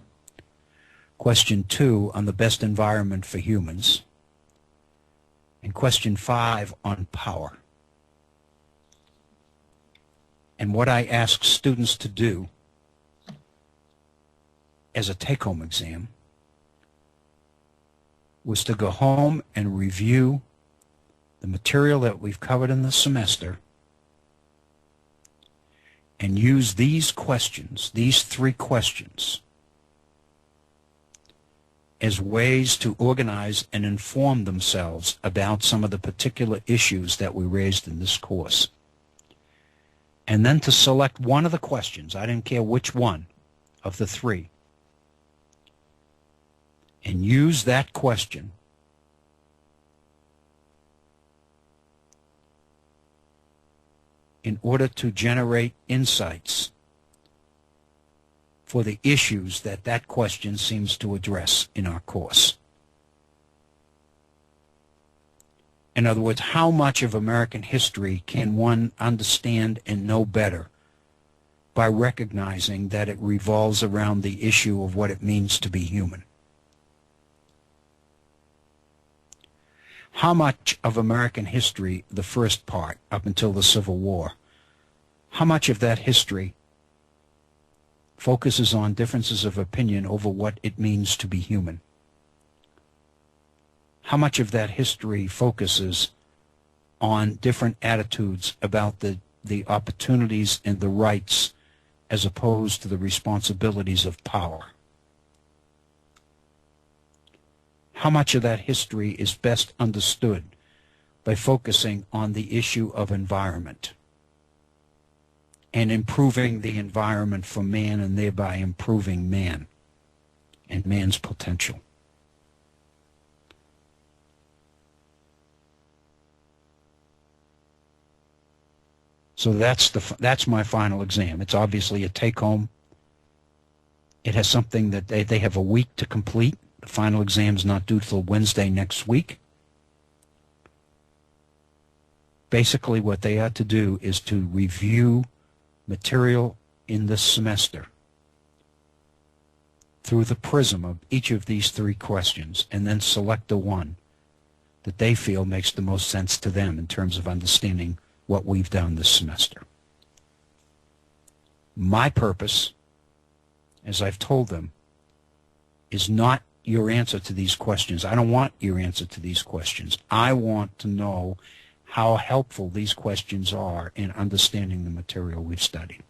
[SPEAKER 2] Question 2 on the best environment for humans. And question 5 on power. And what I ask students to do as a take-home exam was to go home and review the material that we've covered in the semester and use these questions, these 3 questions, as ways to organize and inform themselves about some of the particular issues that we raised in this course. And then to select one of the questions, I didn't care which one of the 3, and use that question in order to generate insights for the issues that that question seems to address in our course. In other words, how much of American history can one understand and know better by recognizing that it revolves around the issue of what it means to be human? How much of American history, the first part, up until the Civil War, how much of that history focuses on differences of opinion over what it means to be human? How much of that history focuses on different attitudes about the opportunities and the rights as opposed to the responsibilities of power? How much of that history is best understood by focusing on the issue of environment and improving the environment for man and thereby improving man and man's potential? So that's my final exam. It's obviously a take-home. It has something that they have a week to complete. The final exam's not due till Wednesday next week. Basically, what they are to do is to review material in this semester through the prism of each of these 3 questions and then select the one that they feel makes the most sense to them in terms of understanding what we've done this semester. My purpose, as I've told them, is not your answer to these questions. I don't want your answer to these questions. I want to know how helpful these questions are in understanding the material we've studied.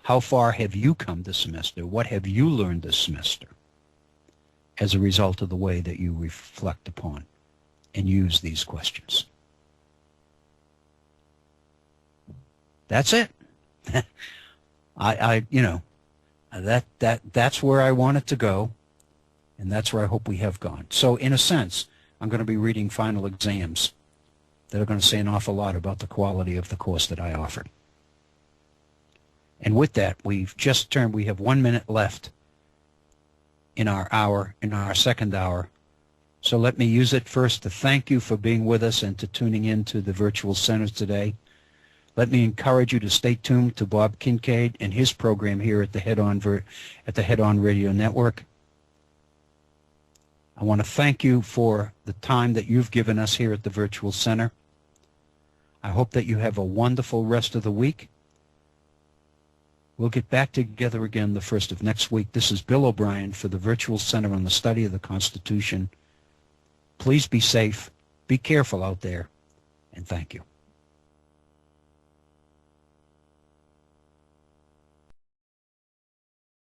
[SPEAKER 2] How far have you come this semester? What have you learned this semester as a result of the way that you reflect upon and use these questions? That's it. That's where I want it to go, and that's where I hope we have gone. So in a sense, I'm going to be reading final exams that are going to say an awful lot about the quality of the course that I offered. And with that, we have 1 minute left in our second hour. So let me use it first to thank you for being with us and to tuning in to the virtual center today. Let me encourage you to stay tuned to Bob Kincaid and his program here at the Head On Radio Network. I want to thank you for the time that you've given us here at the Virtual Center. I hope that you have a wonderful rest of the week. We'll get back together again the first of next week. This is Bill O'Brien for the Virtual Center on the Study of the Constitution. Please be safe, be careful out there, and thank you.